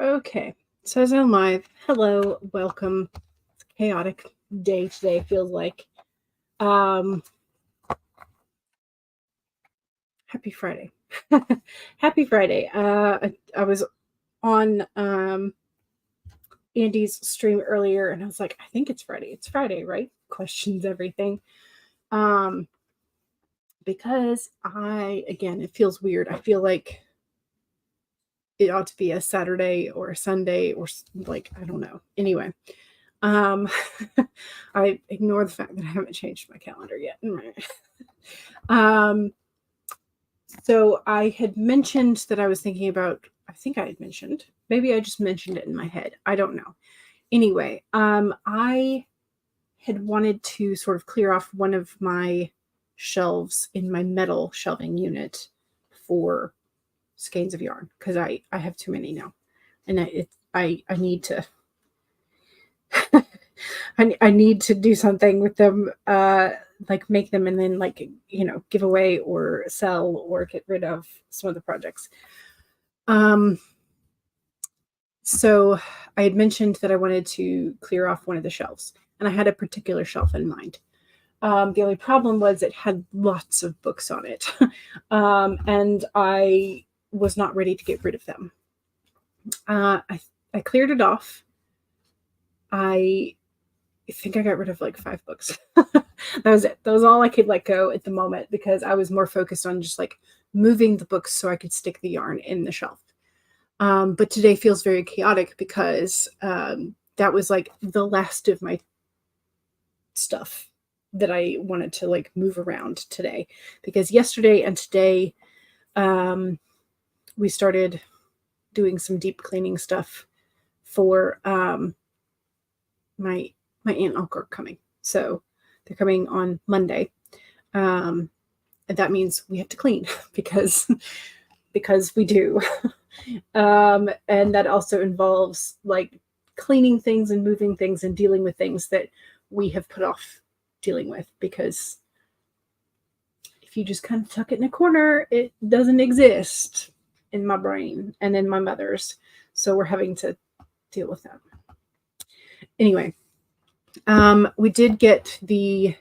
Okay, so as I'm live, hello, welcome. It's a chaotic day today, feels like. Um, Happy Friday. Happy Friday. I was on Andy's stream earlier and I was like, I think it's Friday. It's Friday, right? Questions everything. Um, because it feels weird. I feel like it ought to be a Saturday or a Sunday or like, I don't know. Anyway, Um, I ignore the fact that I haven't changed my calendar yet. um, so I had mentioned that I was thinking about, I think I had mentioned, maybe I just mentioned it in my head. I don't know. Anyway, I had wanted to sort of clear off one of my shelves in my metal shelving unit for skeins of yarn because I have too many now, and I need to I need to do something with them, like make them and then like give away or sell or get rid of some of the projects. So I had mentioned that I wanted to clear off one of the shelves, and I had a particular shelf in mind. The only problem was it had lots of books on it, and I was not ready to get rid of them. I cleared it off. I think I got rid of like 5 books. That was it. That was all I could let go at the moment because I was more focused on just like moving the books so I could stick the yarn in the shelf. But today feels very chaotic because that was like the last of my stuff that I wanted to like move around today, because yesterday and today we started doing some deep cleaning stuff for my aunt and uncle are coming. So they're coming on Monday. And that means we have to clean because we do. And that also involves like cleaning things and moving things and dealing with things that we have put off dealing with, because if you just kind of tuck it in a corner, it doesn't exist in my brain and in my mother's. So we're having to deal with that. Anyway, we did get the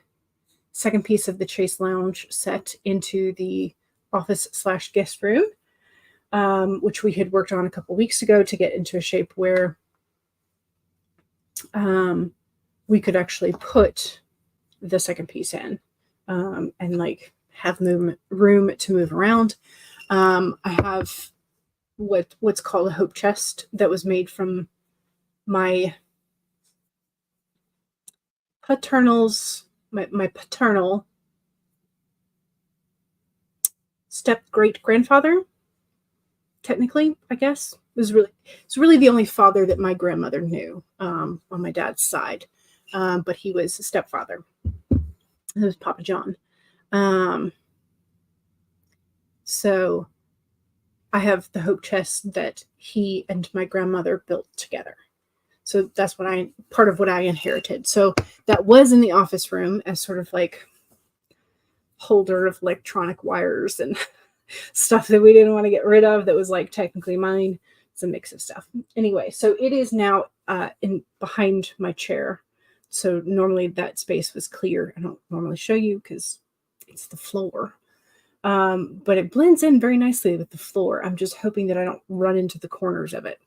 second piece of the Chase Lounge set into the office/guest room, which we had worked on a couple weeks ago to get into a shape where we could actually put the second piece in and like have room to move around. I have what's called a hope chest that was made from my my paternal step great grandfather, technically, I guess. It's really the only father that my grandmother knew on my dad's side, but he was a stepfather. It was Papa John. So I have the hope chest that he and my grandmother built together. So that's part of what I inherited. So that was in the office room as sort of like holder of electronic wires and stuff that we didn't want to get rid of that was like technically mine. It's a mix of stuff. Anyway, so it is now in behind my chair. So normally that space was clear. I don't normally show you because it's the floor. But it blends in very nicely with the floor. I'm just hoping that I don't run into the corners of it.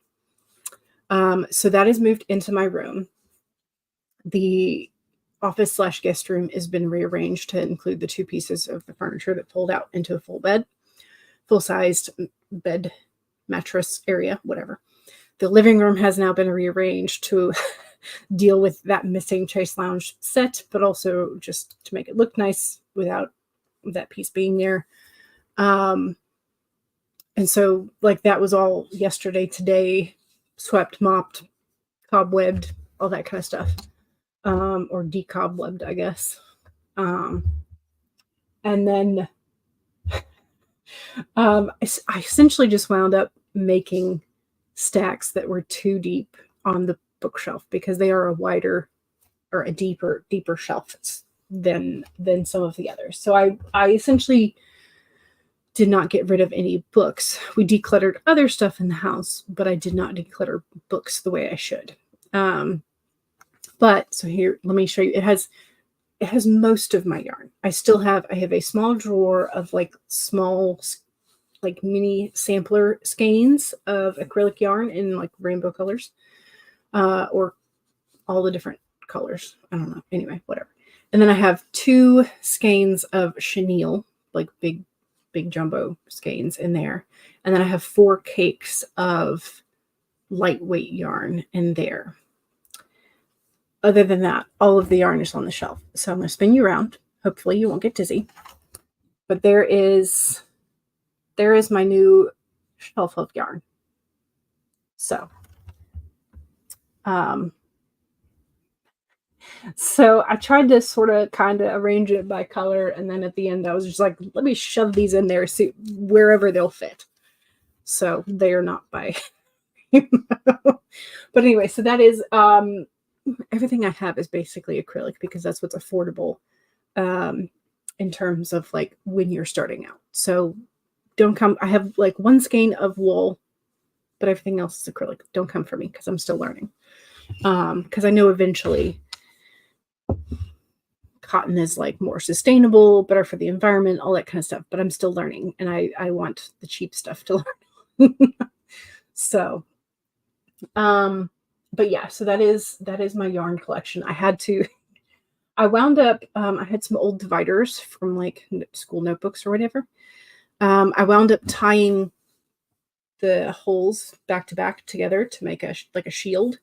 So that is moved into my room. The office/guest room has been rearranged to include the 2 pieces of the furniture that fold out into a full-sized bed, mattress area, whatever. The living room has now been rearranged to deal with that missing Chase Lounge set, but also just to make it look nice without that piece being there. And so like that was all yesterday, today, swept, mopped, cobwebbed, all that kind of stuff. Or decobwebbed, I guess. And then I essentially just wound up making stacks that were too deep on the bookshelf because they are a wider or a deeper shelf than some of the others. So I essentially did not get rid of any books. We decluttered other stuff in the house, but I did not declutter books the way I should. But so here, let me show you. It has most of my yarn. I have a small drawer of like small, like mini sampler skeins of acrylic yarn in like rainbow colors, or all the different colors. I don't know. Anyway, whatever. And then I have 2 skeins of chenille, like big jumbo skeins in there. And then I have 4 cakes of lightweight yarn in there. Other than that, all of the yarn is on the shelf. So I'm going to spin you around. Hopefully you won't get dizzy. But there is my new shelf of yarn. So, so I tried to sort of kind of arrange it by color. And then at the end, I was just like, let me shove these in there, see wherever they'll fit. So they are not by, but anyway, so that is, everything I have is basically acrylic because that's what's affordable in terms of like when you're starting out. So don't come. I have like 1 skein of wool, but everything else is acrylic. Don't come for me because I'm still learning. Because I know eventually cotton is like more sustainable, better for the environment, all that kind of stuff. But I'm still learning, and I want the cheap stuff to learn. So, but yeah, so that is my yarn collection. I wound up, I had some old dividers from like school notebooks or whatever. I wound up tying the holes back to back together to make a shield,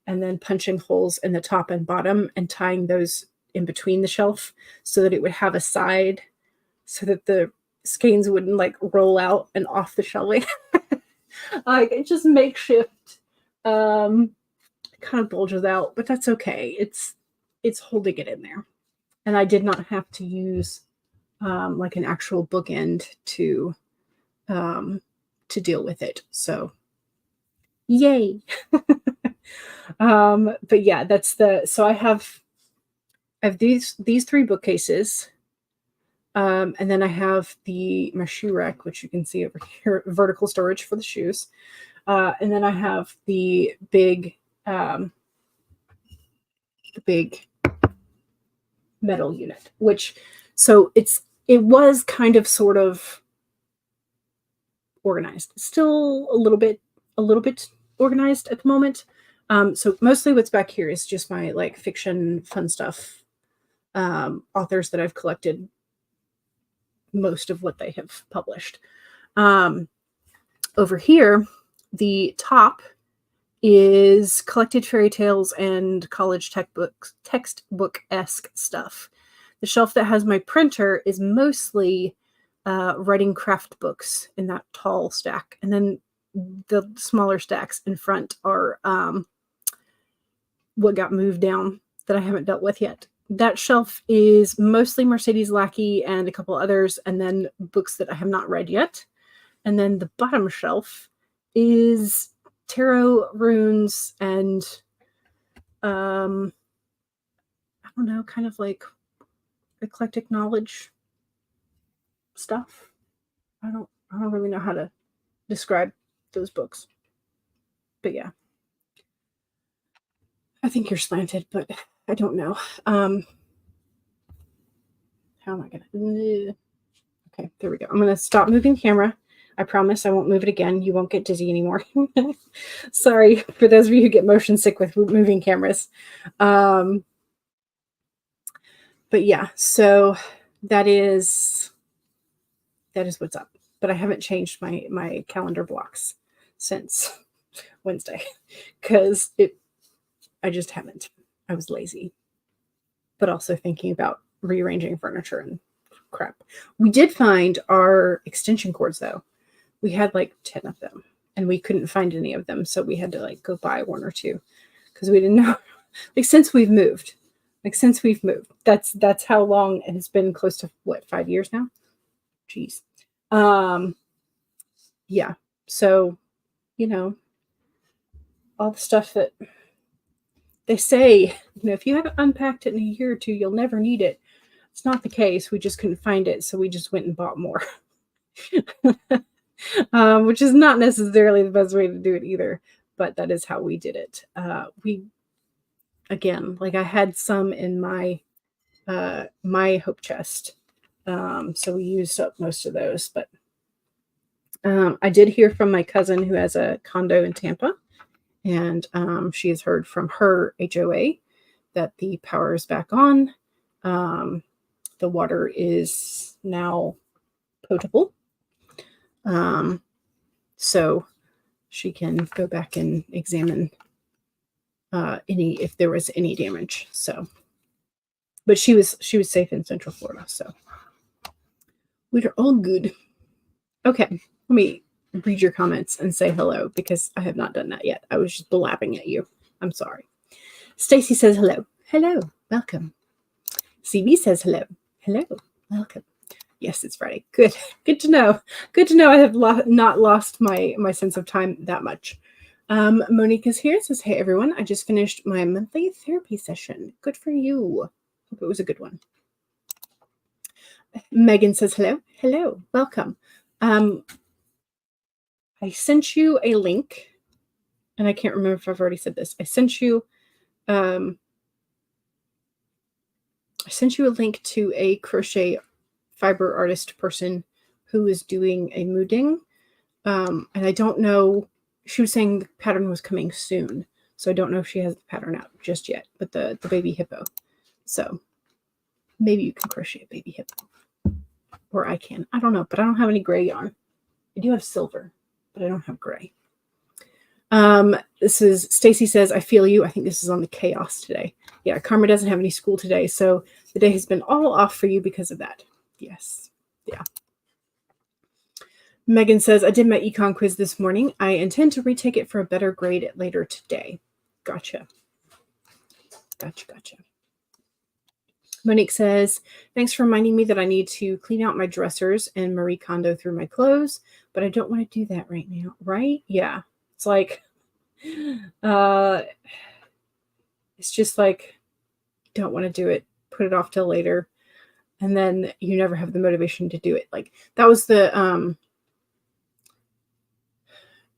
and then punching holes in the top and bottom and tying those in between the shelf so that it would have a side so that the skeins wouldn't like roll out and off the shelving. Like it just makeshift, kind of bulges out, but that's okay. It's holding it in there. And I did not have to use like an actual bookend to deal with it. So yay. But yeah, so I have these 3 bookcases. And then I have my shoe rack, which you can see over here, vertical storage for the shoes. And then I have the big metal unit, so it was kind of sort of organized, still a little bit organized at the moment. So mostly what's back here is just my like fiction fun stuff, authors that I've collected most of what they have published. Over here, the top is collected fairy tales and college textbook-esque stuff. The shelf that has my printer is mostly writing craft books in that tall stack. And then the smaller stacks in front are what got moved down that I haven't dealt with yet. That shelf is mostly Mercedes Lackey and a couple others, and then books that I have not read yet. And then the bottom shelf is tarot, runes, and I don't know, kind of like eclectic knowledge stuff. I don't really know how to describe those books. But yeah. I think you're slanted, but I don't know. How am I gonna? Okay, there we go. I'm gonna stop moving the camera. I promise I won't move it again. You won't get dizzy anymore. Sorry for those of you who get motion sick with moving cameras. But yeah, so that is what's up. But I haven't changed my calendar blocks since Wednesday because I just haven't. I was lazy, but also thinking about rearranging furniture and crap. We did find our extension cords though. We had like 10 of them and we couldn't find any of them. So we had to like go buy 1 or 2 because we didn't know. Since we've moved, that's how long it has been. Close to what, 5 years now? Jeez. Yeah. So, all the stuff that they say, if you haven't unpacked it in a year or 2, you'll never need it. It's not the case. We just couldn't find it. So we just went and bought more. Which is not necessarily the best way to do it either, but that is how we did it. Again, like I had some in my my hope chest, so we used up most of those. But I did hear from my cousin who has a condo in Tampa, and she has heard from her HOA that the power is back on. The water is now potable. So she can go back and examine if there was any damage. So, but she was safe in Central Florida, so we're all good. Okay, let me read your comments and say hello because I have not done that yet. I was just blabbing at you. I'm sorry. Stacy says hello. Hello, welcome. CB says hello. Hello, welcome. Yes, it's Friday. Good to know. Good to know I have not lost my sense of time that much. Monique is here. Says, hey, everyone. I just finished my monthly therapy session. Good for you. Hope it was a good one. Megan says, hello. Hello. Welcome. I sent you a link, and I can't remember if I've already said this. I sent you a link to a crochet fiber artist person who is doing a mooding. And I don't know, she was saying the pattern was coming soon. So I don't know if she has the pattern out just yet, but the baby hippo. So maybe you can crochet a baby hippo. Or I can. I don't know, but I don't have any gray yarn. I do have silver, but I don't have gray. This is Stacy says, I feel you. I think this is on the chaos today. Yeah, Karma doesn't have any school today, so the day has been all off for you because of that. Yes. Yeah. Megan says, I did my econ quiz this morning. I intend to retake it for a better grade later today. Gotcha. Monique says, thanks for reminding me that I need to clean out my dressers and Marie Kondo through my clothes, but I don't want to do that right now, right? Yeah. It's like, it's just like, don't want to do it. Put it off till later. And then you never have the motivation to do it. Like that was the,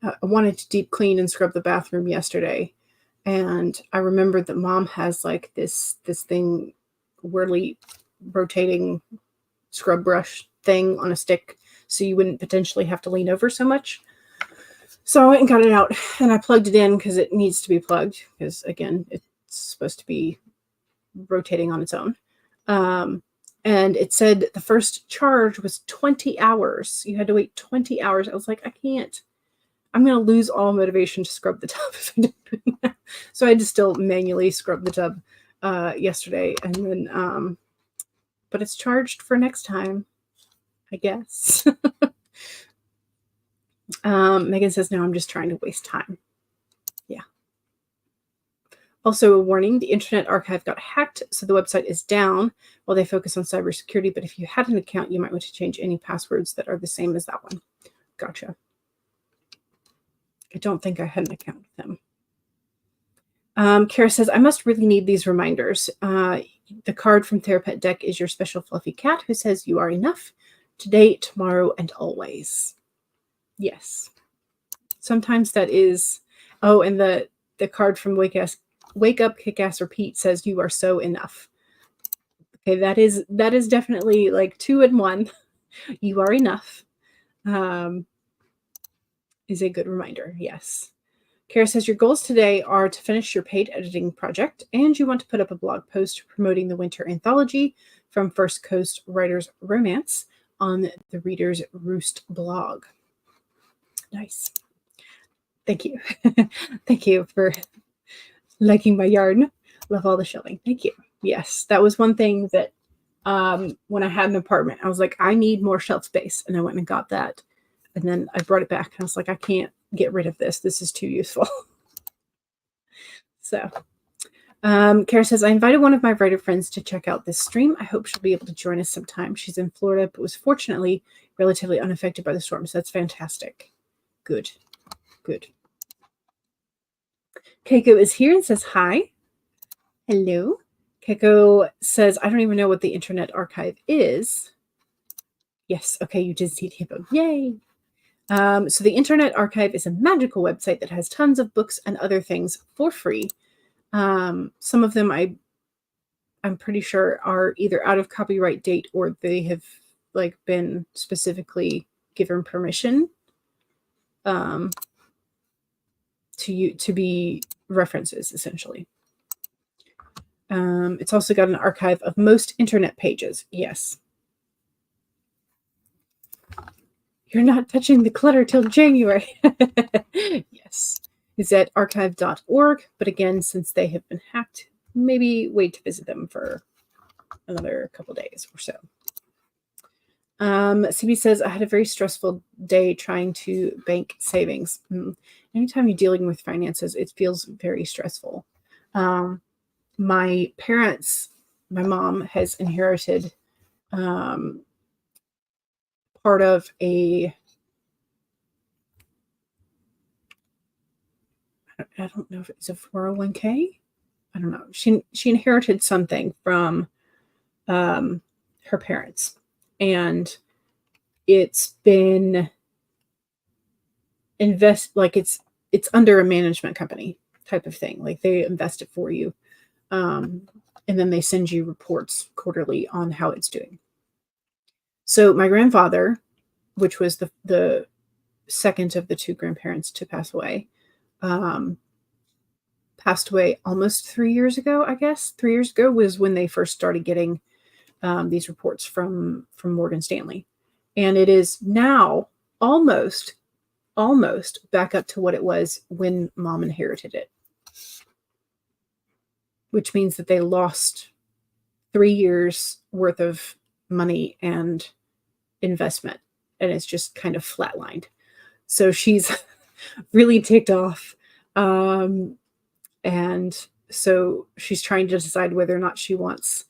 I wanted to deep clean and scrub the bathroom yesterday. And I remembered that Mom has like this thing, whirly rotating scrub brush thing on a stick. So you wouldn't potentially have to lean over so much. So I went and got it out and I plugged it in because it needs to be plugged. Because again, it's supposed to be rotating on its own. And it said the first charge was 20 hours. You had to wait 20 hours. I was like, I can't. I'm going to lose all motivation to scrub the tub if I don't do that. So I had to still manually scrub the tub yesterday. And then, but it's charged for next time, I guess. Megan says, no, I'm just trying to waste time. Yeah. Also, a warning, the Internet Archive got hacked, so the website is down while they focus on cybersecurity. But if you had an account, you might want to change any passwords that are the same as that one. Gotcha. I don't think I had an account with them. Kara says, I must really need these reminders. The card from Therapet deck is your special fluffy cat who says you are enough today, tomorrow, and always. Yes. Sometimes that is, oh, and the card from Wake Up, Kick Ass, Repeat says you are so enough. Okay, that is definitely like 2 in 1. You are enough. Is a good reminder. Yes. Kara says your goals today are to finish your paid editing project and you want to put up a blog post promoting the winter anthology from First Coast Writers Romance on the Reader's Roost blog. Nice. Thank you. Thank you for liking my yarn. Love all the shelving. Thank you. Yes, that was one thing that when I had an apartment, I was like, I need more shelf space. And I went and got that. And then I brought it back and I was like, I can't get rid of this. This is too useful. So Kara says, I invited one of my writer friends to check out this stream. I hope she'll be able to join us sometime. She's in Florida, but was fortunately relatively unaffected by the storm. So that's fantastic. Good. Keiko is here and says, hi. Hello. Keiko says, I don't even know what the Internet Archive is. Yes. Okay. You did see the hippo. Yay. So the Internet Archive is a magical website that has tons of books and other things for free. Some of them I'm pretty sure are either out of copyright date or they have like been specifically given permission to be references, essentially. It's also got an archive of most internet pages. Yes. You're not touching the clutter till January. Yes. It's at archive.org. But again, since they have been hacked, maybe wait to visit them for another couple days or so. CB says, I had a very stressful day trying to bank savings. Anytime you're dealing with finances, it feels very stressful. My mom has inherited part of I don't know if it's a 401k. I don't know. She inherited something from her parents, and it's been it's under a management company type of thing. Like they invest it for you. And then they send you reports quarterly on how it's doing. So my grandfather, which was the second of the two grandparents to pass away almost 3 years ago, I guess. 3 years ago was when they first started getting these reports from Morgan Stanley. And it is now almost back up to what it was when Mom inherited it, which means that they lost 3 years worth of money and investment, and it's just kind of flatlined. So she's really ticked off. And so she's trying to decide whether or not she wants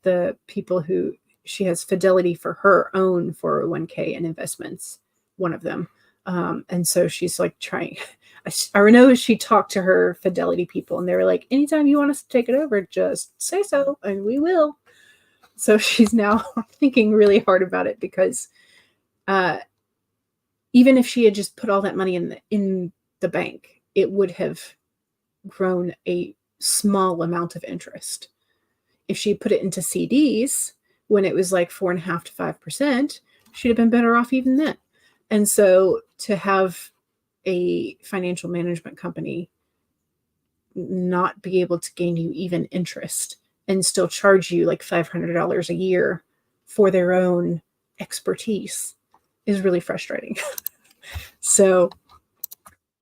the people who she has Fidelity for her own 401k and investments, one of them. And so she's like trying, I know she talked to her Fidelity people and they were like, anytime you want us to take it over, just say so and we will. So she's now thinking really hard about it because even if she had just put all that money in the bank, it would have grown a small amount of interest. If she put it into CDs when it was like 4.5% to 5%, she'd have been better off even then. And so to have a financial management company not be able to gain you even interest and still charge you like $500 a year for their own expertise is really frustrating. So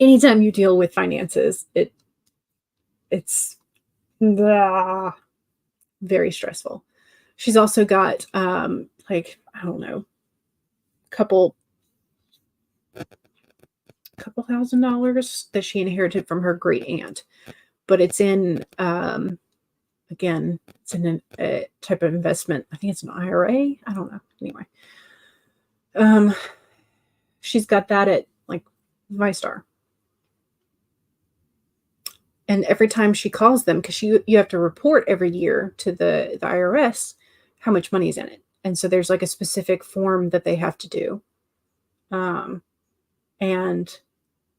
anytime you deal with finances, it's very stressful. She's also got like, I don't know, couple $1,000 that she inherited from her great aunt, but it's in again, it's in a type of investment. I think it's an IRA. I don't know. Anyway, she's got that at like ViStar. And every time she calls them, because you have to report every year to the IRS how much money is in it. And so there's like a specific form that they have to do. And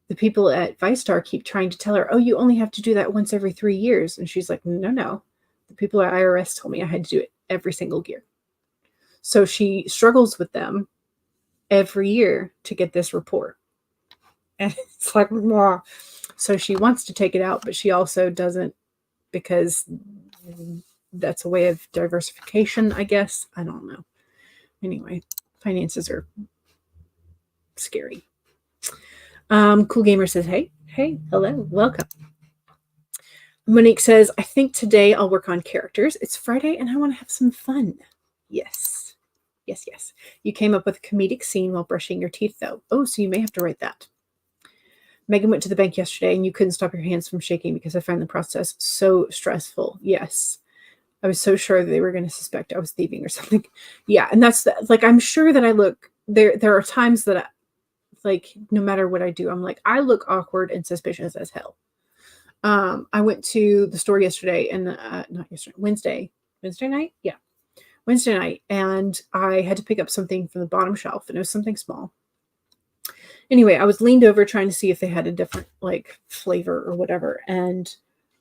the people at ViStar keep trying to tell her, oh, you only have to do that once every 3 years. And she's like, no. The people at IRS told me I had to do it every single year. So she struggles with them every year to get this report. And it's like, blah. So she wants to take it out, but she also doesn't, because that's a way of diversification, I guess. I don't know. Anyway, finances are scary. Cool Gamer says, hey, hello, welcome. Monique says, I think today I'll work on characters. It's Friday and I want to have some fun. Yes. You came up with a comedic scene while brushing your teeth, though. Oh, so you may have to write that. Megan went to the bank yesterday and you couldn't stop your hands from shaking because I find the process so stressful. Yes. I was so sure that they were going to suspect I was thieving or something. Yeah. And that's like, I'm sure that I look, there are times that like, no matter what I do, I'm like, I look awkward and suspicious as hell. I went to the store yesterday and Wednesday night. Yeah. Wednesday night, and I had to pick up something from the bottom shelf, and it was something small. Anyway, I was leaned over trying to see if they had a different like flavor or whatever, and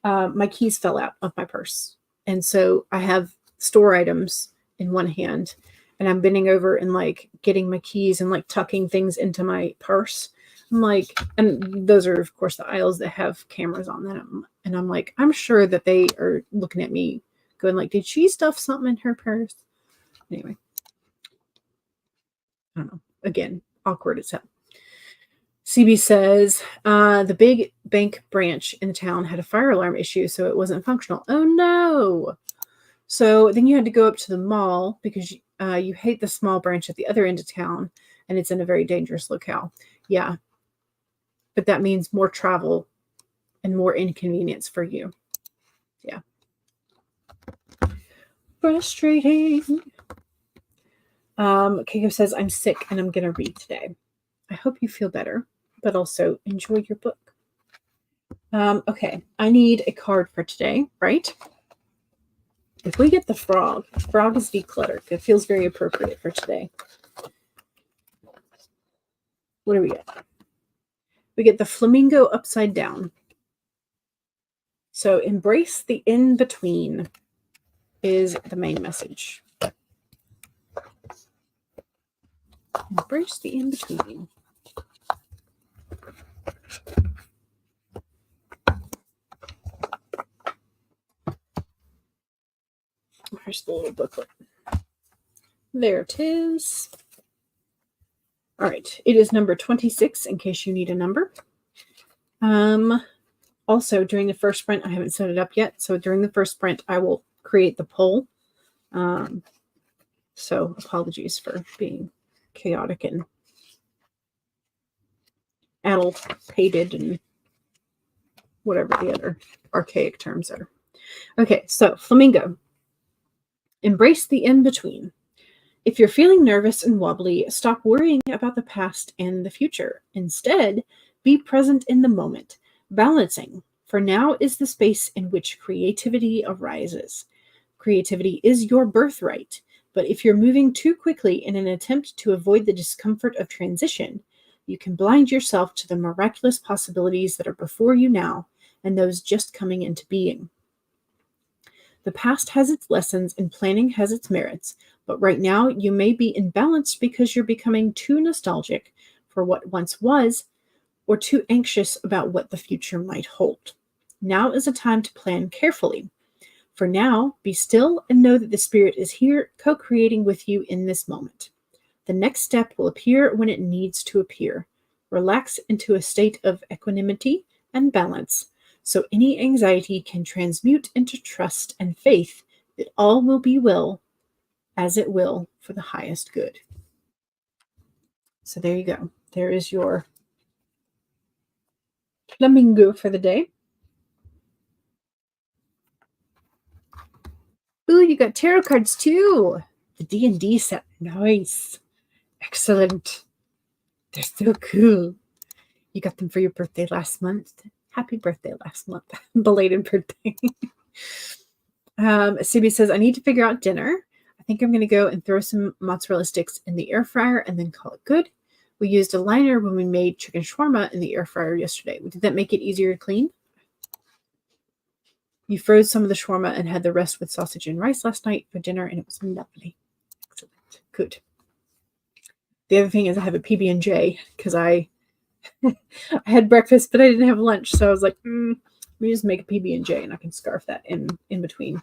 my keys fell out of my purse. And so I have store items in one hand, and I'm bending over and like getting my keys and like tucking things into my purse. I'm like, and those are of course the aisles that have cameras on them. And I'm like, I'm sure that they are looking at me going like, did she stuff something in her purse? Anyway, I don't know. Again, awkward as hell. CB says, the big bank branch in the town had a fire alarm issue, so it wasn't functional. Oh no. So then you had to go up to the mall because you hate the small branch at the other end of town, and it's in a very dangerous locale. Yeah. But that means more travel and more inconvenience for you. Yeah. Frustrating. Keiko says, I'm sick and I'm going to read today. I hope you feel better, but also enjoy your book. Okay, I need a card for today, right? If we get the frog is decluttered. It feels very appropriate for today. What do we get? We get the flamingo upside down. So embrace the in-between is the main message. Embrace the in-between. Here's the little booklet. There it is. All right. It is number 26 in case you need a number. Also, during the first sprint, I haven't set it up yet. So during the first sprint, I will create the poll. So apologies for being chaotic and addle-pated and whatever the other archaic terms are. Okay, so flamingo. Embrace the in-between. If you're feeling nervous and wobbly, stop worrying about the past and the future. Instead, be present in the moment, balancing, for now is the space in which creativity arises. Creativity is your birthright, but if you're moving too quickly in an attempt to avoid the discomfort of transition, you can blind yourself to the miraculous possibilities that are before you now and those just coming into being. The past has its lessons and planning has its merits, but right now you may be imbalanced because you're becoming too nostalgic for what once was or too anxious about what the future might hold. Now is a time to plan carefully. For now, be still and know that the Spirit is here co-creating with you in this moment. The next step will appear when it needs to appear. Relax into a state of equanimity and balance, so any anxiety can transmute into trust and faith that all will be well, as it will for the highest good. So there you go. There is your flamingo for the day. Ooh, you got tarot cards too. The D&D set. Nice. Excellent. They're so cool. You got them for your birthday last month. Happy birthday last month. Belated birthday. Sibi says, I need to figure out dinner. I think I'm going to go and throw some mozzarella sticks in the air fryer and then call it good. We used a liner when we made chicken shawarma in the air fryer yesterday. Did that make it easier to clean? You froze some of the shawarma and had the rest with sausage and rice last night for dinner, and it was lovely. Excellent. Good. The other thing is I have a PB&J because I had breakfast, but I didn't have lunch. So I was like, let me just make a PB&J and I can scarf that in between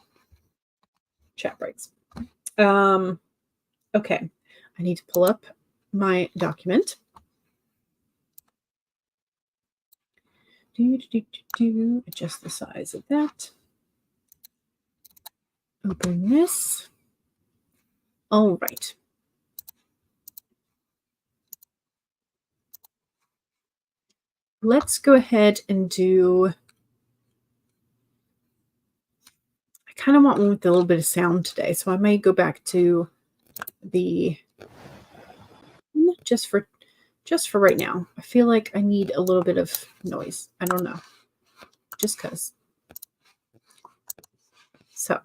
chat breaks. Okay. I need to pull up my document. Adjust the size of that. Open this. All right. Let's go ahead and do, I kind of want one with a little bit of sound today, so I may go back to the, just for right now. I feel like I need a little bit of noise. I don't know. Just because. So.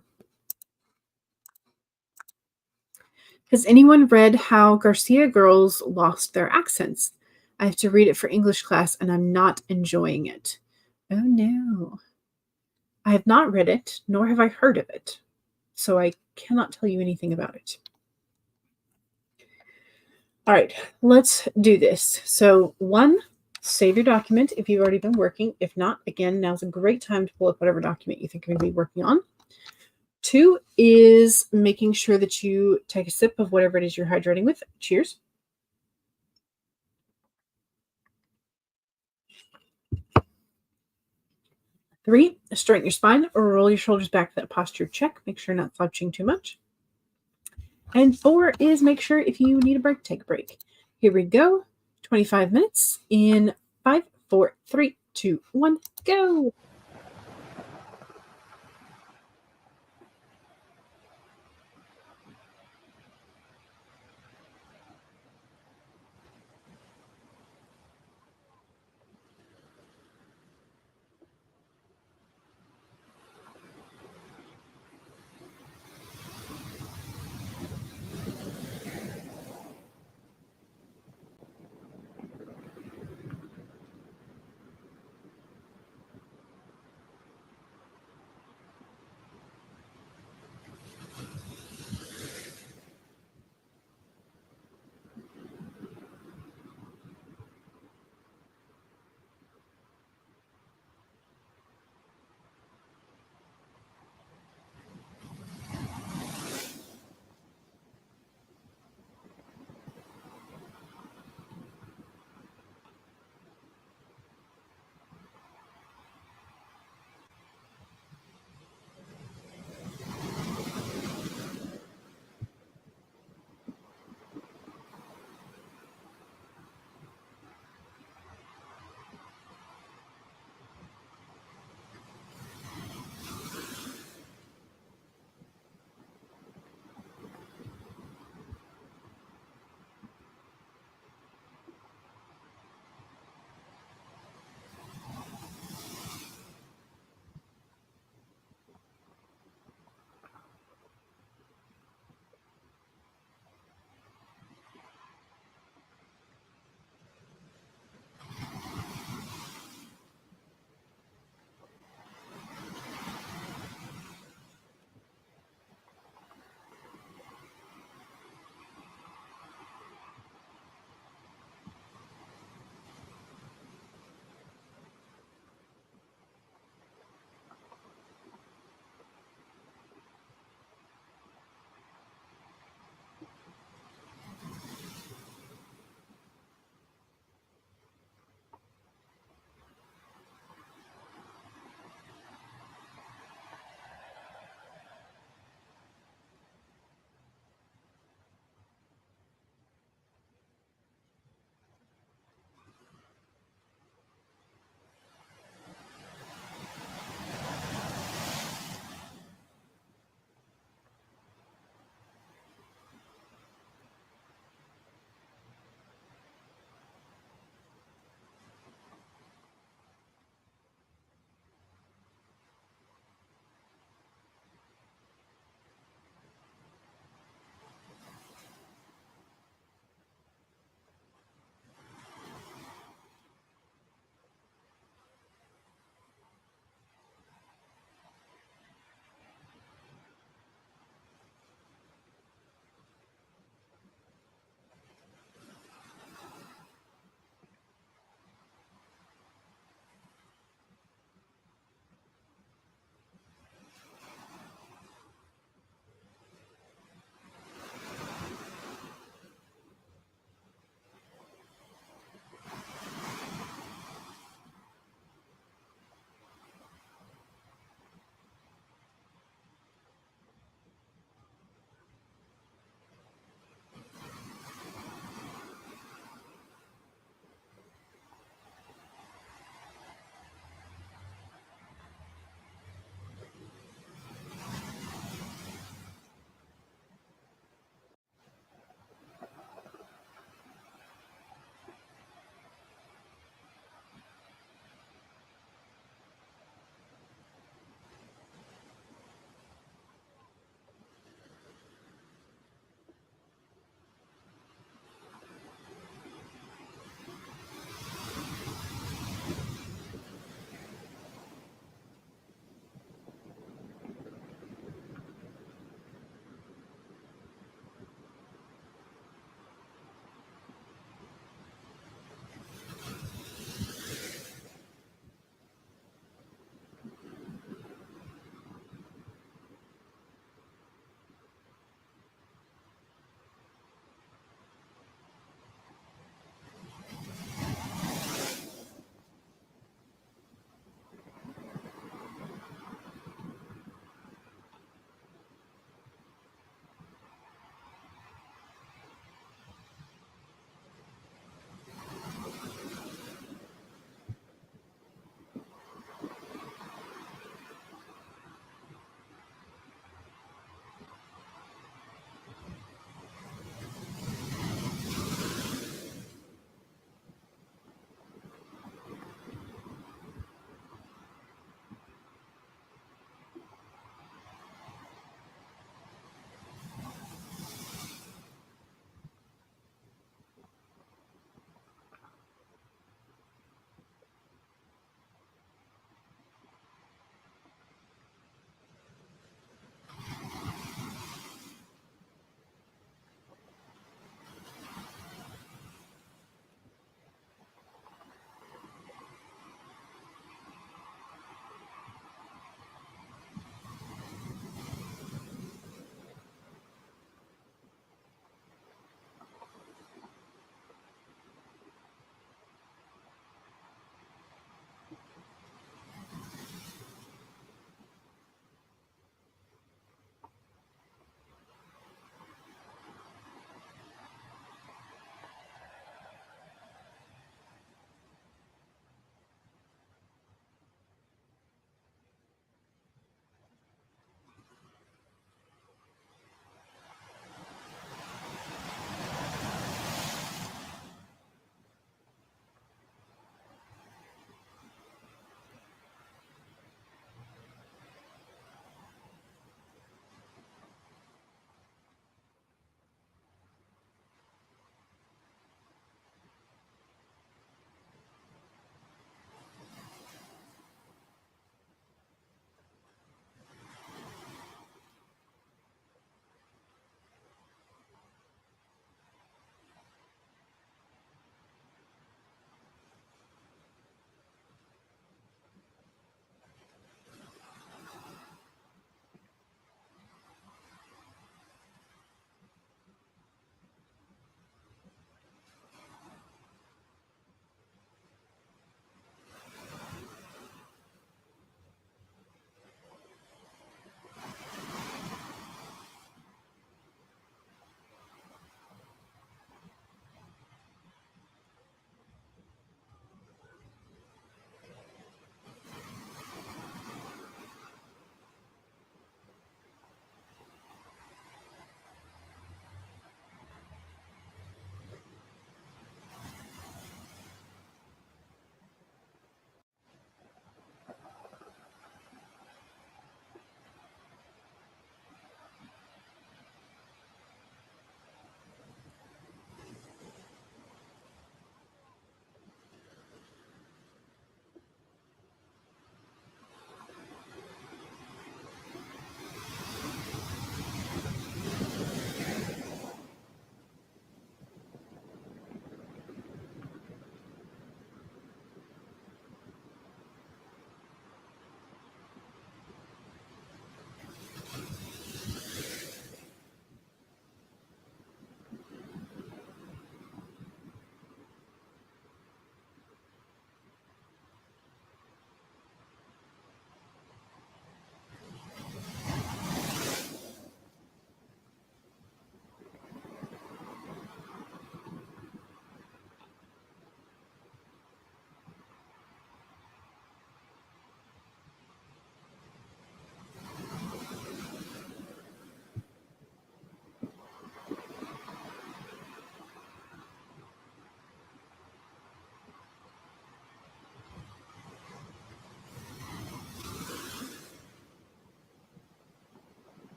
Has anyone read How Garcia Girls Lost Their Accents? I have to read it for English class and I'm not enjoying it. Oh no. I have not read it, nor have I heard of it, so I cannot tell you anything about it. All right, let's do this. So 1, save your document if you've already been working. If not, again, now's a great time to pull up whatever document you think you're going to be working on. 2 is making sure that you take a sip of whatever it is you're hydrating with. Cheers. 3, straighten your spine or roll your shoulders back to that posture check. Make sure you're not slouching too much. And 4 is make sure if you need a break, take a break. Here we go. 25 minutes in 5, 4, 3, 2, 1, go.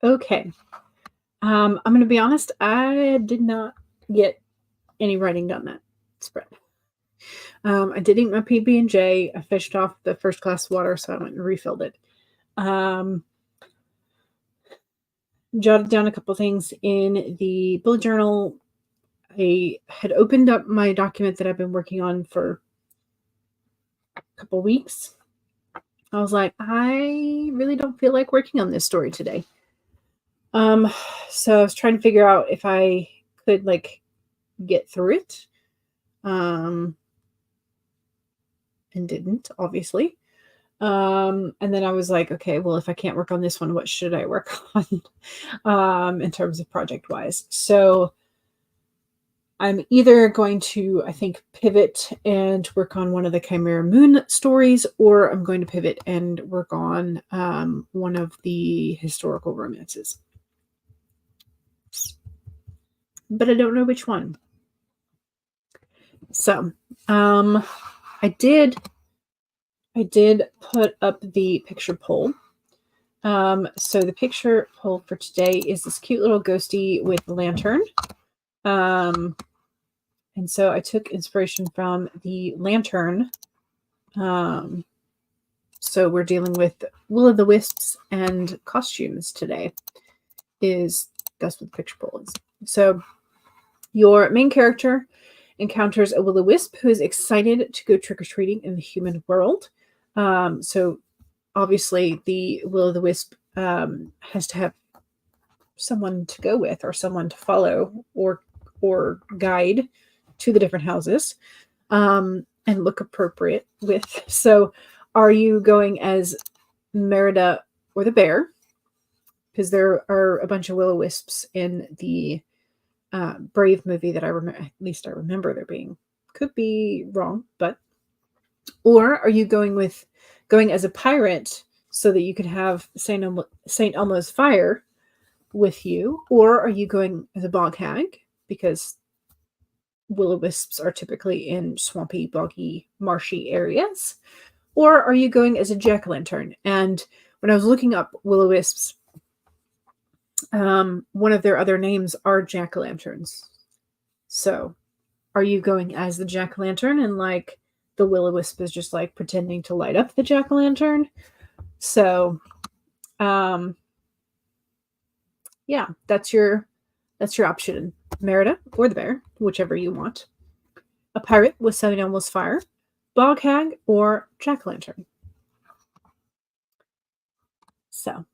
Okay. I'm going to be honest. I did not get any writing done that spread. I did eat my PB&J. I fished off the first glass of water, so I went and refilled it. Jotted down a couple things in the bullet journal. I had opened up my document that I've been working on for a couple weeks. I was like, I really don't feel like working on this story today. So I was trying to figure out if I could like get through it. And didn't, obviously. And then I was like, okay, well, if I can't work on this one, what should I work on in terms of project wise? So I'm either going to, I think, pivot and work on one of the Chimera Moon stories, or I'm going to pivot and work on one of the historical romances. But I don't know which one. So I did put up the picture poll. So the picture poll for today is this cute little ghosty with a lantern. And so I took inspiration from the lantern. So we're dealing with will-o'-the-wisps and costumes today. That's what the picture poll is. So your main character encounters a will-o'-wisp who is excited to go trick-or-treating in the human world. So obviously the will-o'-the-wisp has to have someone to go with or someone to follow or guide to the different houses and look appropriate with. So are you going as Merida or the bear? Because there are a bunch of will-o'-wisps in the Brave movie that I remember. At least I remember there being. Could be wrong, but. Or are you going as a pirate so that you could have Saint Elmo's fire with you? Or are you going as a bog hag because will-o'-wisps are typically in swampy, boggy, marshy areas? Or are you going as a jack-o'-lantern? And when I was looking up will-o'-wisps, one of their other names are jack-o'-lanterns. So are you going as the jack-o'-lantern and like the will-o'-wisp is just like pretending to light up the jack-o'-lantern? So yeah, that's your option. Merida or the bear, whichever you want. A pirate with Saint Elmo's fire, bog hag, or jack-o'-lantern. So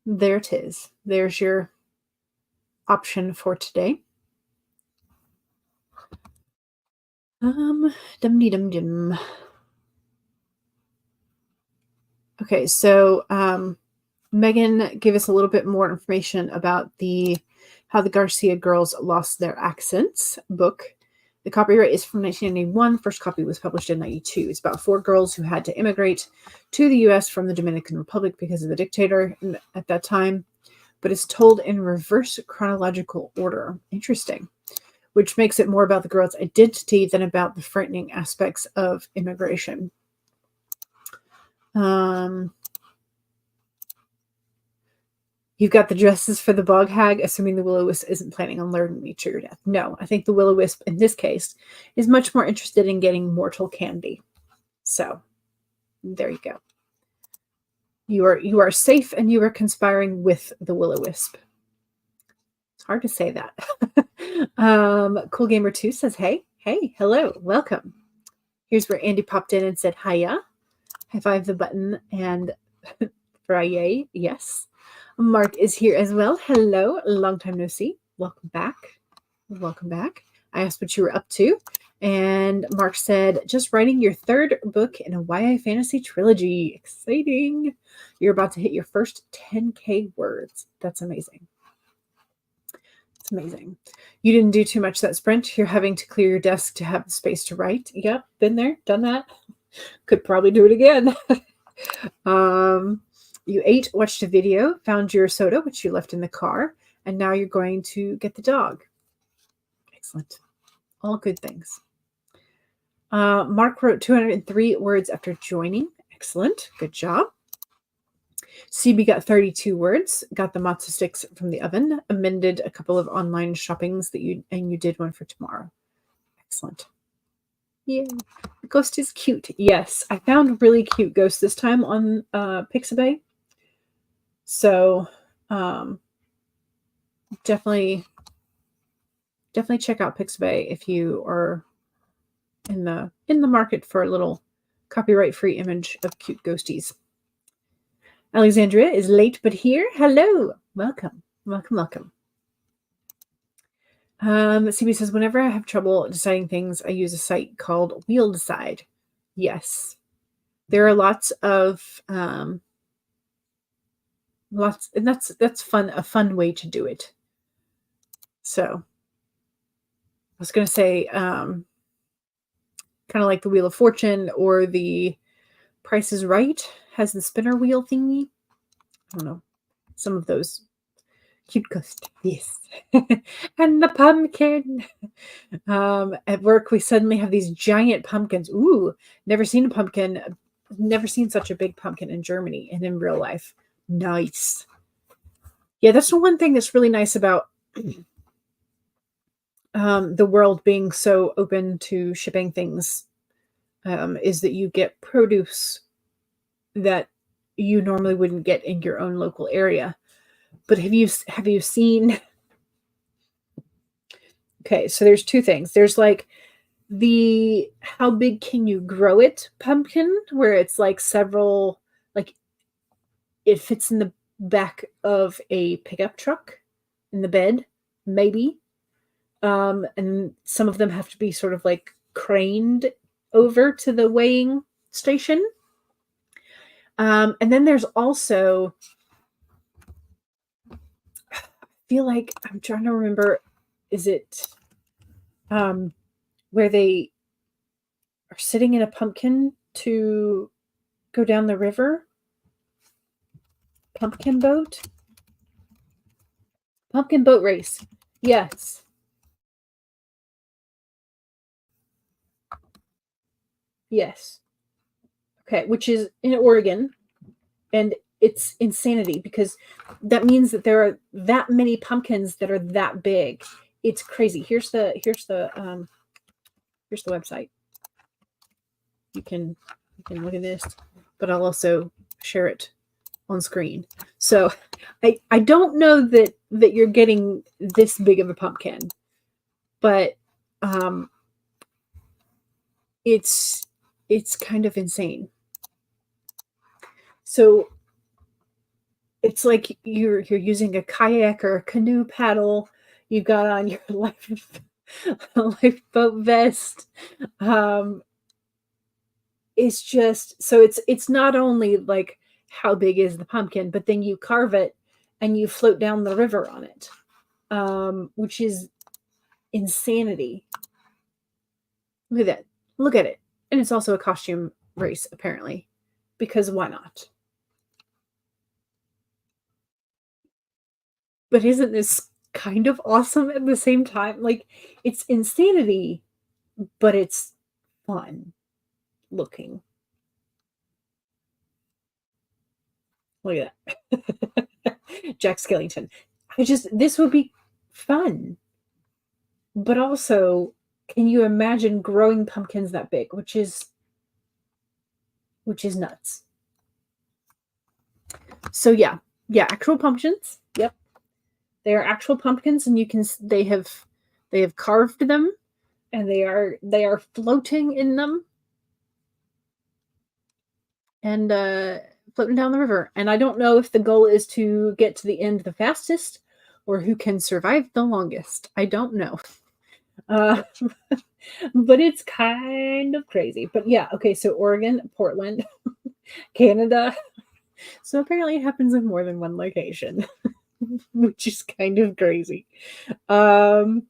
there it is. There's your option for today. Dum-dee-dum-dum. Okay, so Megan gave us a little bit more information about How the Garcia Girls Lost Their Accents book. The copyright is from 1991. First copy was published in 92. It's about 4 girls who had to immigrate to the U.S. from the Dominican Republic because of the dictator at that time, but it's told in reverse chronological order. Interesting. Which makes it more about the girl's identity than about the frightening aspects of immigration. You've got the dresses for the bog hag, assuming the will-o'-wisp isn't planning on luring me to your death. No, I think the will-o'-wisp, in this case, is much more interested in getting mortal candy. So, there you go. You are safe and you are conspiring with the will-o'-wisp. It's hard to say that. Cool Gamer 2 says, hey, hello, welcome. Here's where Andy popped in and said, hiya. High five the button and Friday, yes. Mark is here as well. Hello, long time no see. Welcome back. Welcome back. I asked what you were up to, and Mark said, just writing your 3rd book in a YA fantasy trilogy. Exciting. You're about to hit your first 10K words. That's amazing. It's amazing. You didn't do too much that sprint. You're having to clear your desk to have the space to write. Yep, been there, done that. Could probably do it again. You ate, watched a video, found your soda, which you left in the car, and now you're going to get the dog. Excellent. All good things. Mark wrote 203 words after joining. Excellent. Good job. CB got 32 words, got the matzo sticks from the oven, amended a couple of online shoppings that you did one for tomorrow. Excellent. Yeah. The ghost is cute. Yes. I found really cute ghosts this time on Pixabay. So definitely check out Pixabay if you are in the market for a little copyright-free image of cute ghosties. Alexandria is late but here. Hello. Welcome. Welcome, welcome. CB says, whenever I have trouble deciding things, I use a site called Wheel Decide. Yes. There are lots of and that's fun, a fun way to do it. So I was gonna say kind of like the Wheel of Fortune or the Price is Right has the spinner wheel thingy. I don't know. Some of those cute ghost. Yes. And the pumpkin. At work, we suddenly have these giant pumpkins. Ooh, never seen a pumpkin. Never seen such a big pumpkin in Germany and in real life. Nice. Yeah, that's the one thing that's really nice about the world being so open to shipping things is that you get produce that you normally wouldn't get in your own local area. But have you seen? Okay, so there's two things. There's like the how big can you grow it pumpkin, where it's like several, like it fits in the back of a pickup truck in the bed, maybe. And some of them have to be sort of like craned over to the weighing station. And then there's also, I feel like I'm trying to remember, is it where they are sitting in a pumpkin to go down the river? Pumpkin boat race. Yes. Yes. Okay, which is in Oregon, and it's insanity because that means that there are that many pumpkins that are that big. It's crazy. Here's the website. You can look at this, but I'll also share it on screen. So I don't know that you're getting this big of a pumpkin, but it's kind of insane. So it's like you're using a kayak or a canoe paddle. You've got on your lifeboat vest. It's just, so it's not only like how big is the pumpkin, but then you carve it and you float down the river on it, which is insanity. Look at that. Look at it. And it's also a costume race, apparently, because why not? But isn't this kind of awesome at the same time? Like, it's insanity, but it's fun looking. Look at that. Jack Skellington. This would be fun. But also, can you imagine growing pumpkins that big, which is nuts. So yeah, actual pumpkins. Yep. They are actual pumpkins, and they have carved them, and they are floating in them and floating down the river. And I don't know if the goal is to get to the end the fastest or who can survive the longest. I don't know. But it's kind of crazy. But yeah, okay, so Oregon, Portland, Canada. So apparently it happens in more than one location, which is kind of crazy. But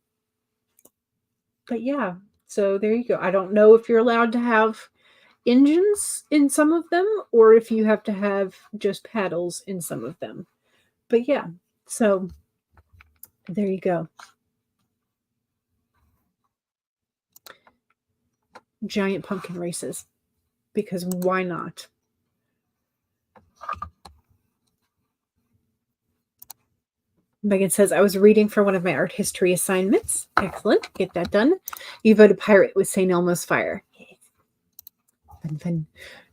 yeah, so there you go. I don't know if you're allowed to have engines in some of them or if you have to have just paddles in some of them. But yeah, so there you go. Giant pumpkin races, because why not? Megan says, I was reading for one of my art history assignments. Excellent. Get that done. You voted pirate with St. Elmo's Fire. Fun, fun.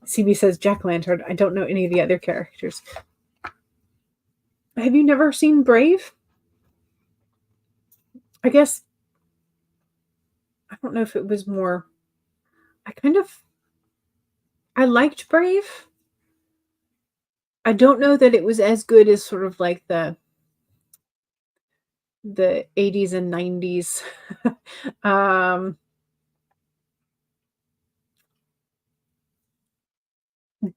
CB says, Jack-o'-lantern. I don't know any of the other characters. Have you never seen Brave? I guess, I don't know if it was more, I liked Brave. I don't know that it was as good as sort of like the 80s and 90s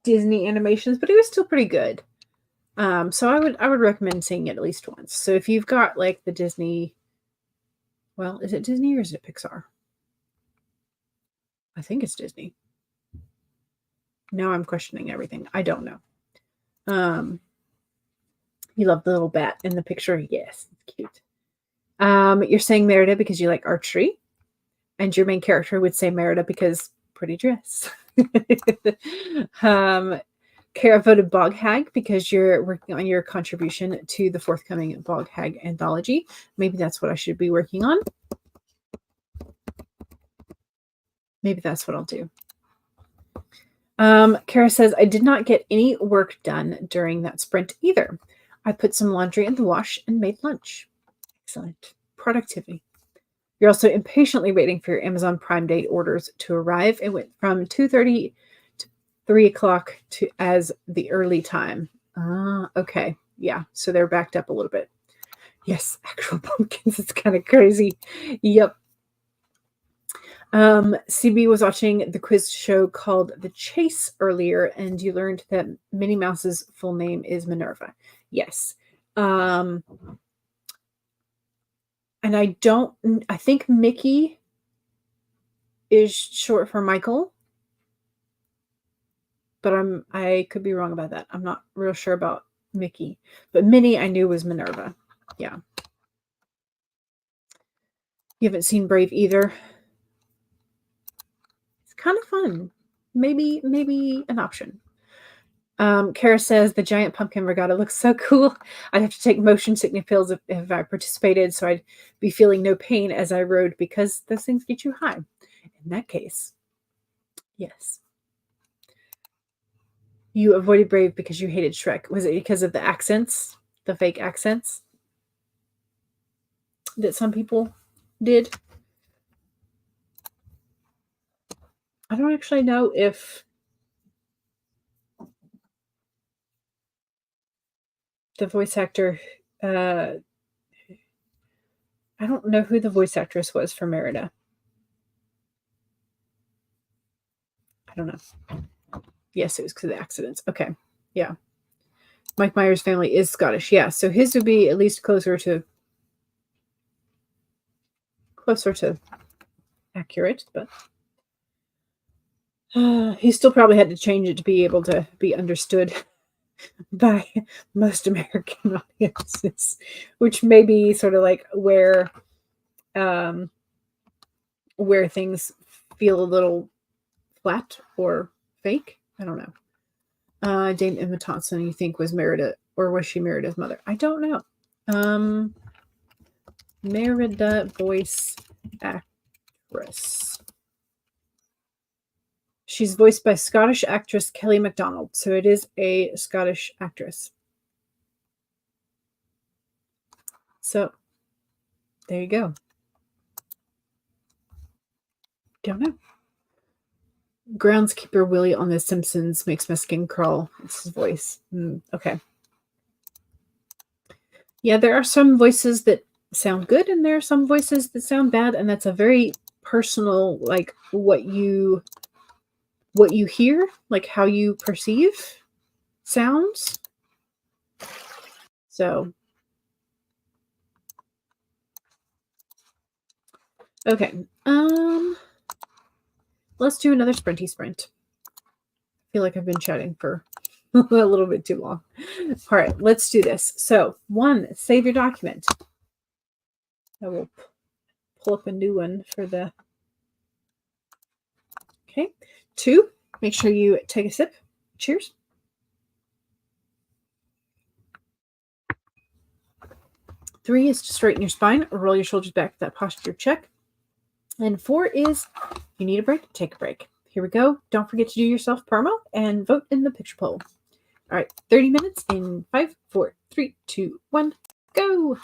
Disney animations, but it was still pretty good. So I would recommend seeing it at least once. So if you've got like the Disney, well, is it Disney or is it Pixar? I think it's Disney. Now I'm questioning everything. I don't know. You love the little bat in the picture. Yes, it's cute. You're saying Merida because you like archery, and your main character would say Merida because pretty dress. Kara voted Bog Hag because you're working on your contribution to the forthcoming Bog Hag anthology. Maybe that's what I should be working on. Maybe that's what I'll do. Kara says, I did not get any work done during that sprint either. I put some laundry in the wash and made lunch. Excellent. Productivity. You're also impatiently waiting for your Amazon Prime Day orders to arrive. It went from 2:30 to 3 o'clock to as the early time. Okay. Yeah. So they're backed up a little bit. Yes, actual pumpkins. It's kind of crazy. Yep. CB was watching the quiz show called The Chase earlier, and you learned that Minnie Mouse's full name is Minerva. Yes. And I think Mickey is short for Michael, but I could be wrong about that. I'm not real sure about Mickey, but Minnie I knew was Minerva. Yeah. You haven't seen Brave either. It's kind of fun. Maybe an option. Kara says the giant pumpkin regatta looks so cool. I'd have to take motion sickness pills if I participated, so I'd be feeling no pain as I rode because those things get you high. In that case, yes. You avoided Brave because you hated Shrek. Was it because of the accents, the fake accents that some people did? I don't actually know if the voice actor, I don't know who the voice actress was for Merida. I don't know. Yes, it was because of the accidents. Okay. Yeah. Mike Myers' family is Scottish. Yeah. So his would be at least closer to accurate, but he still probably had to change it to be able to be understood by most American audiences, which may be sort of like where things feel a little flat or fake. I don't know. Dame Emma Thompson, you think was Merida, or was she Merida's mother? I don't know. Merida voice actress. She's voiced by Scottish actress Kelly MacDonald, so it is a Scottish actress. So, there you go. Don't know. Groundskeeper Willie on The Simpsons makes my skin crawl. It's his voice. Okay. Yeah, there are some voices that sound good, and there are some voices that sound bad, and that's a very personal, like what you hear, like how you perceive sounds. So, okay. Let's do another sprinty sprint. I feel like I've been chatting for a little bit too long. All right, let's do this. So, 1, save your document. I will pull up a new one for the. Okay. 2, make sure you take a sip. Cheers. 3 is to straighten your spine or roll your shoulders back, that posture check. And 4 is you need a break, take a break. Here we go. Don't forget to do your self-promo and vote in the picture poll. All right, 30 minutes in 5, 4, 3, 2, 1, go.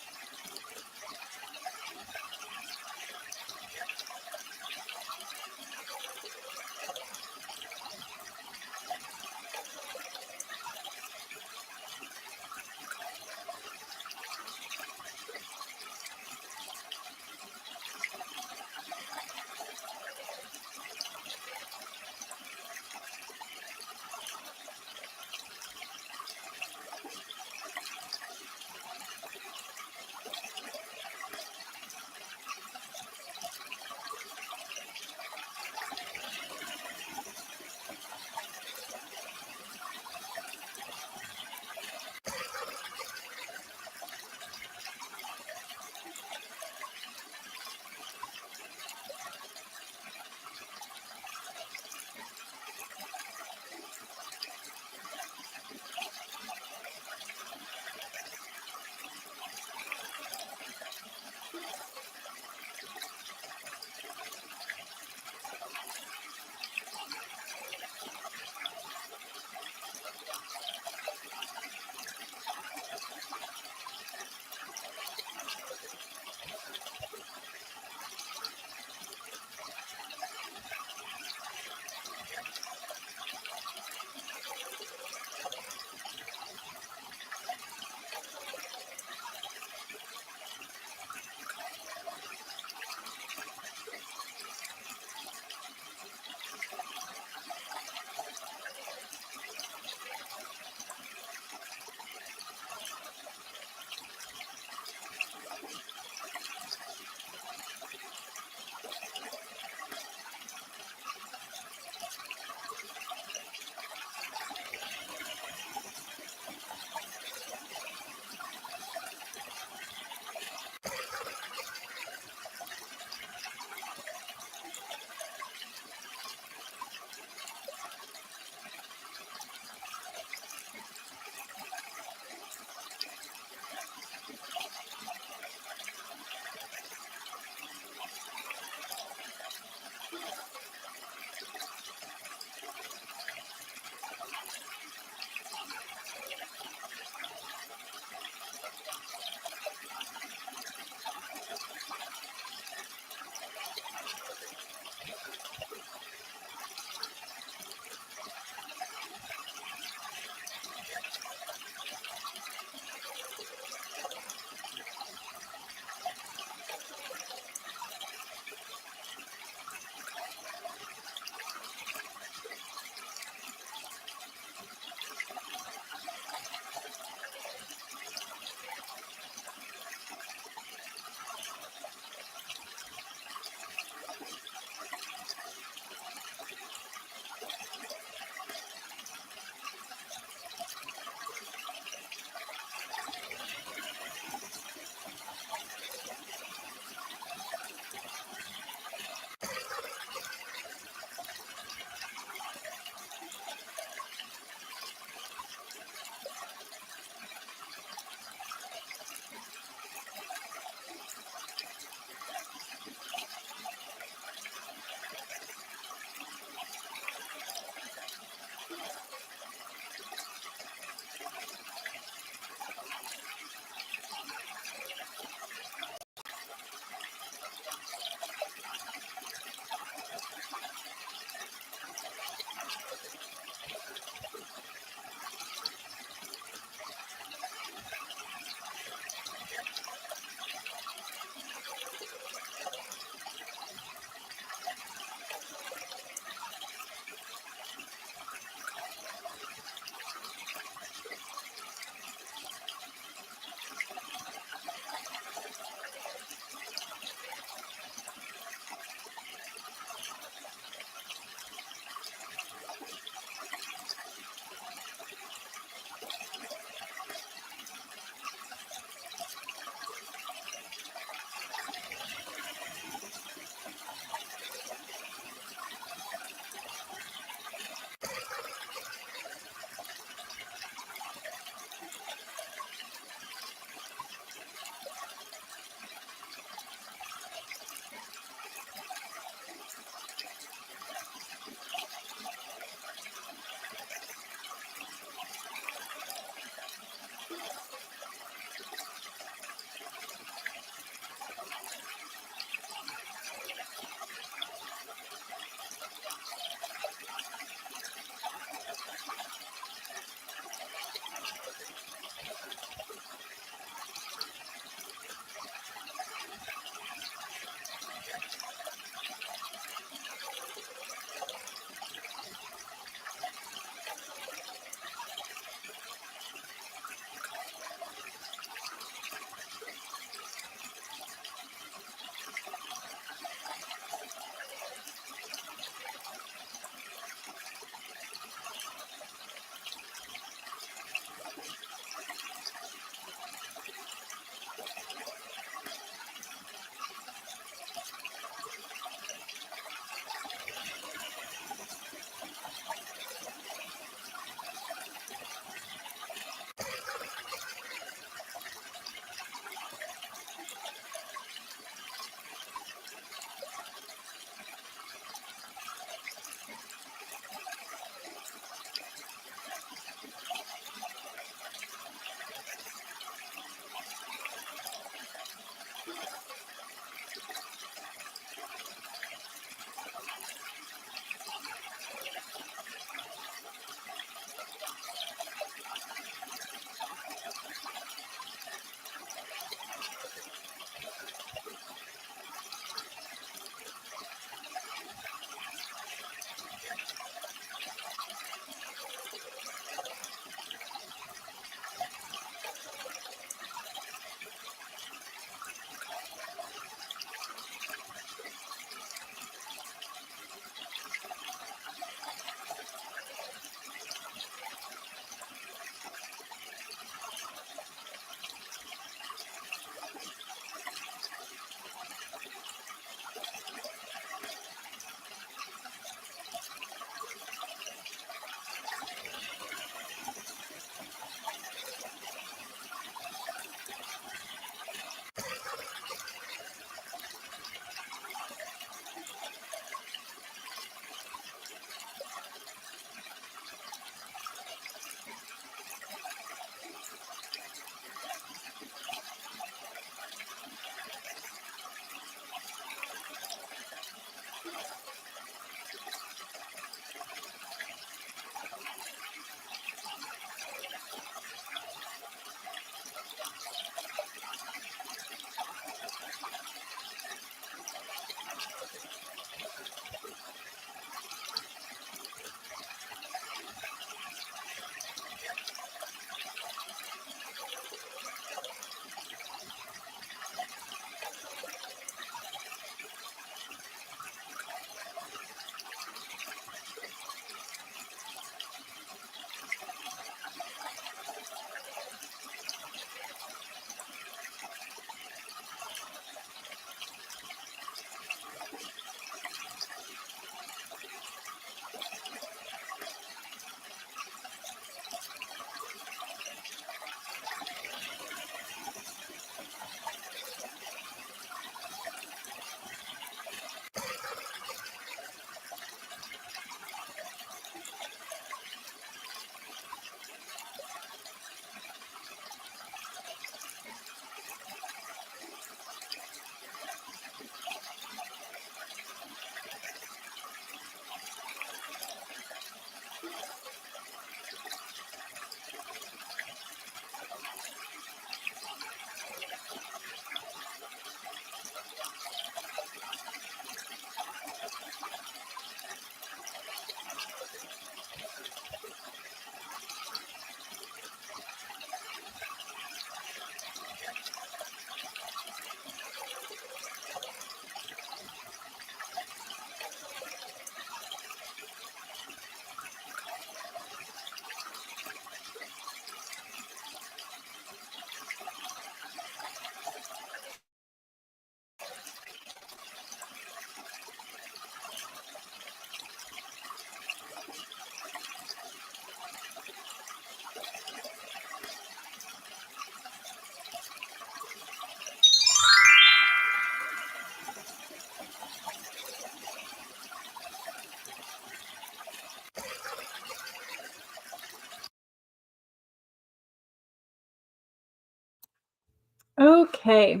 Okay.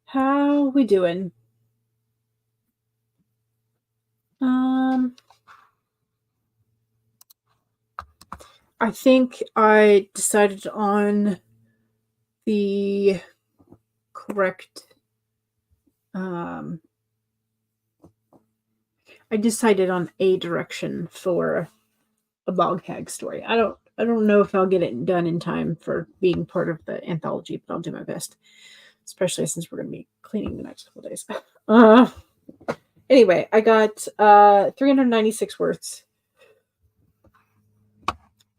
How we doing? I think I decided on the correct I decided on a direction for a bog hag story. I don't know if I'll get it done in time for being part of the anthology, but I'll do my best, especially since we're going to be cleaning the next couple days. Anyway, I got 396 words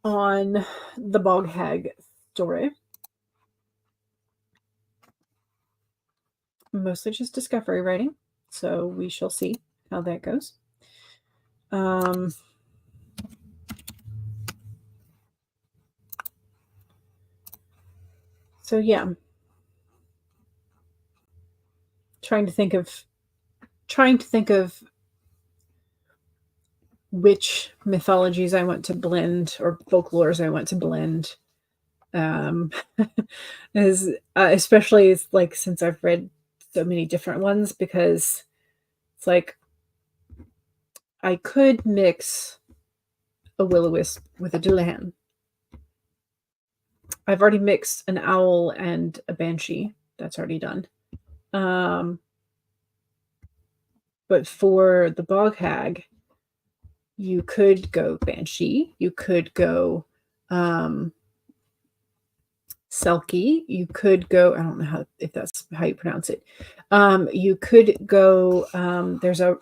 on the bog hag story. Mostly just discovery writing, so we shall see how that goes. So yeah, trying to think of which mythologies I want to blend or folklores I want to blend. As especially it's like since I've read so many different ones, because it's like I could mix a will-o-wisp with a Dullahan. I've already mixed an owl and a banshee. That's already done. But for the bog hag, you could go banshee. You could go Selkie. You could go, I don't know if that's how you pronounce it. You could go, there's a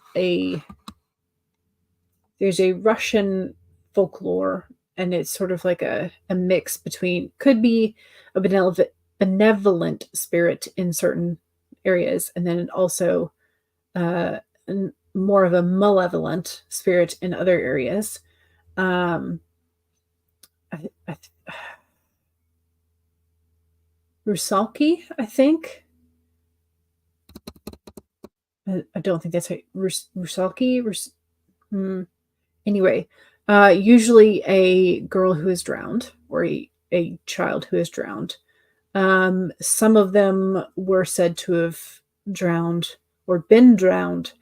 Russian folklore, and it's sort of like a mix between, could be a benevolent spirit in certain areas, and then also more of a malevolent spirit in other areas. Rusalki, I think. I don't think that's how Rusalki. Anyway, usually a girl who is drowned, or a child who is drowned. Some of them were said to have drowned or been drowned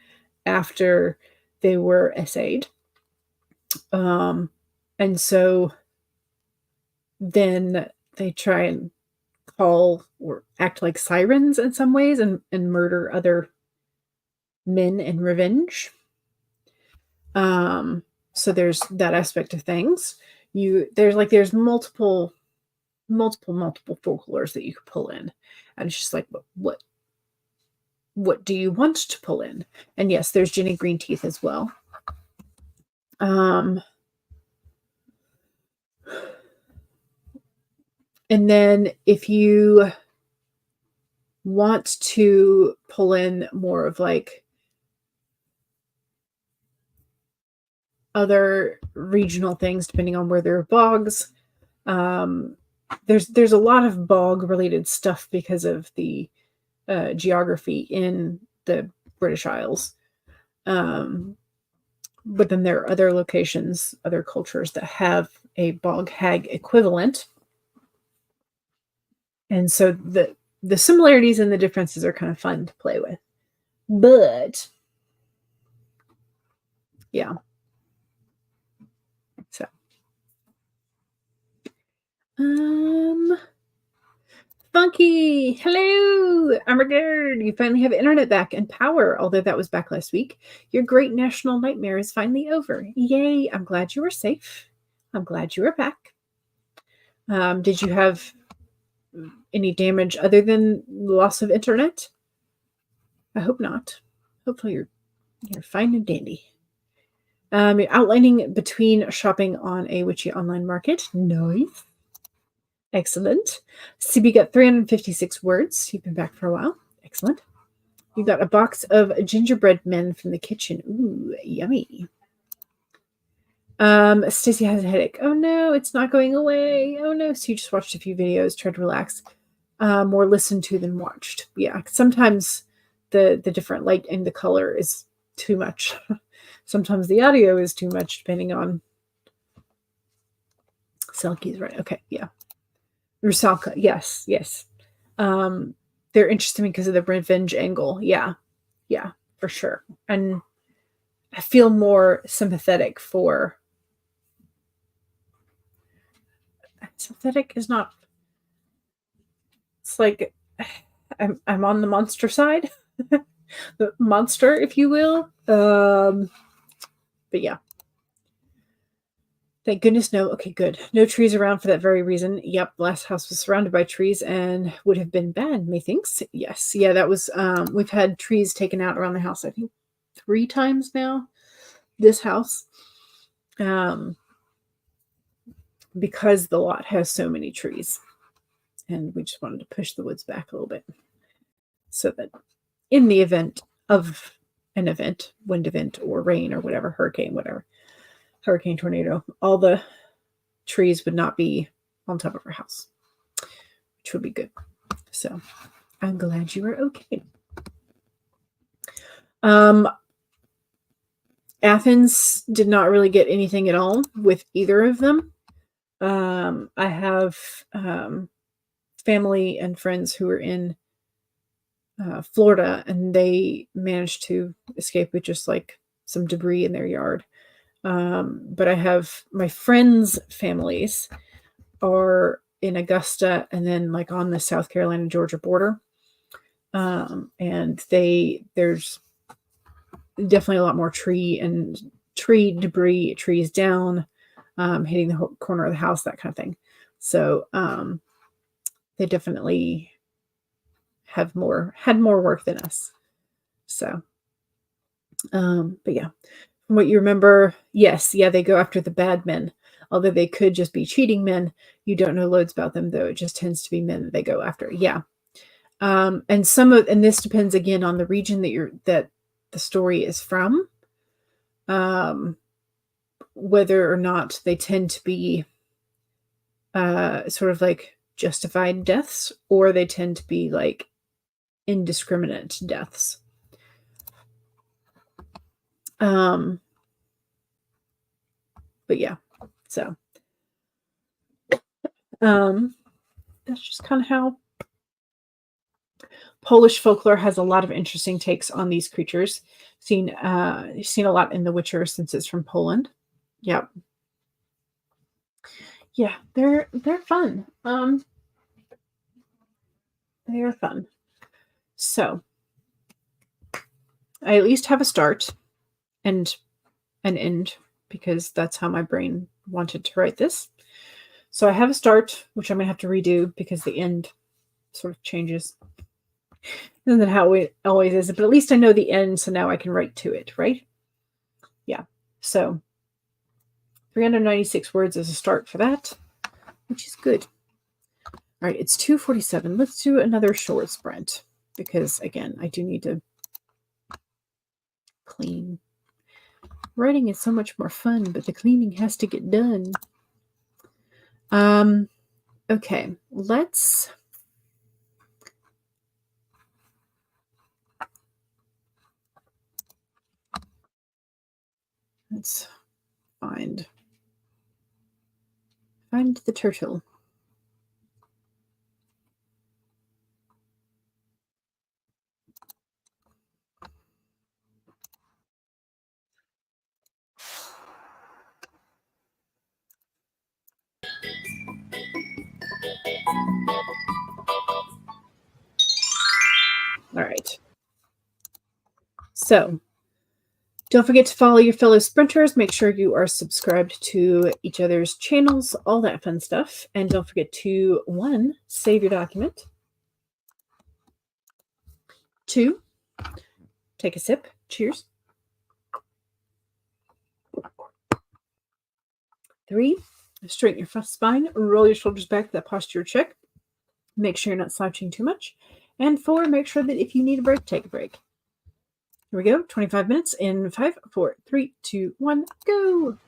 after they were essayed. And so then they try and call or act like sirens in some ways and murder other men in revenge. So there's that aspect of things. There's multiple folklores that you could pull in, and it's just like, what do you want to pull in? And yes, there's Jenny Greenteeth as well. And then if you want to pull in more of like other regional things, depending on where there are bogs, there's a lot of bog related stuff because of the geography in the British Isles. But then there are other locations, other cultures that have a bog hag equivalent. And so the similarities and the differences are kind of fun to play with. But yeah. So Funky, hello! Armageddon, you finally have internet back and power, although that was back last week. Your great national nightmare is finally over. Yay, I'm glad you were safe. I'm glad you were back. Did you have any damage other than loss of internet? I hope not. Hopefully you're fine and dandy. You're outlining between shopping on a witchy online market. Nice. Excellent. CB got 356 words. You've been back for a while. Excellent. You got a box of gingerbread men from the kitchen. Ooh, yummy. Stacy has a headache. Oh no, it's not going away. Oh no. So you just watched a few videos, tried to relax. More listened to than watched. Yeah, sometimes the different light and the color is too much. Sometimes the audio is too much, depending on Selkie's right. Okay, yeah. Rusalka, yes. They're interesting because of the revenge angle. Yeah. Yeah, for sure. And I feel more sympathetic for sympathetic is not, it's like I'm on the monster side. The monster, if you will. But yeah. Thank goodness no. Okay, good. No trees around for that very reason. Yep, last house was surrounded by trees and would have been bad, methinks. Yes. Yeah, that was we've had trees taken out around the house, I think 3 times now. This house. Because the lot has so many trees. And we just wanted to push the woods back a little bit. So that in the event of an event, wind event or rain or whatever, hurricane, whatever, hurricane, tornado, all the trees would not be on top of our house, which would be good. So I'm glad you are okay. Athens did not really get anything at all with either of them. I have family and friends who are in Florida, and they managed to escape with just like some debris in their yard. But I have my friends' families are in Augusta and then like on the South Carolina Georgia border. And there's definitely a lot more tree debris, trees down, hitting the corner of the house, that kind of thing. So they definitely had more work than us. So, but yeah, from what you remember, yes, yeah, they go after the bad men. Although they could just be cheating men, you don't know loads about them, though. It just tends to be men that they go after. Yeah, and this depends again on the region that the story is from. Whether or not they tend to be sort of like justified deaths, or they tend to be like indiscriminate deaths. But yeah, so that's just kind of how Polish folklore has a lot of interesting takes on these creatures. Seen a lot in The Witcher since it's from Poland. Yep. Yeah, they're fun. They are fun. So I at least have a start and an end, because that's how my brain wanted to write this. So I have a start, which I'm going to have to redo because the end sort of changes. Isn't that how it always is? But at least I know the end, so now I can write to it, right? Yeah. So 396 words as a start for that, which is good. All right, it's 2:47. Let's do another short sprint because, again, I do need to clean. Writing is so much more fun, but the cleaning has to get done. Okay, let's find the turtle. All right. So don't forget to follow your fellow sprinters. Make sure you are subscribed to each other's channels, all that fun stuff. And don't forget to 1, save your document. 2, take a sip. Cheers. 3, straighten your spine. Roll your shoulders back. That posture check. Make sure you're not slouching too much. And 4, make sure that if you need a break, take a break. Here we go. 25 minutes in 5, 4, 3, 2, 1, go.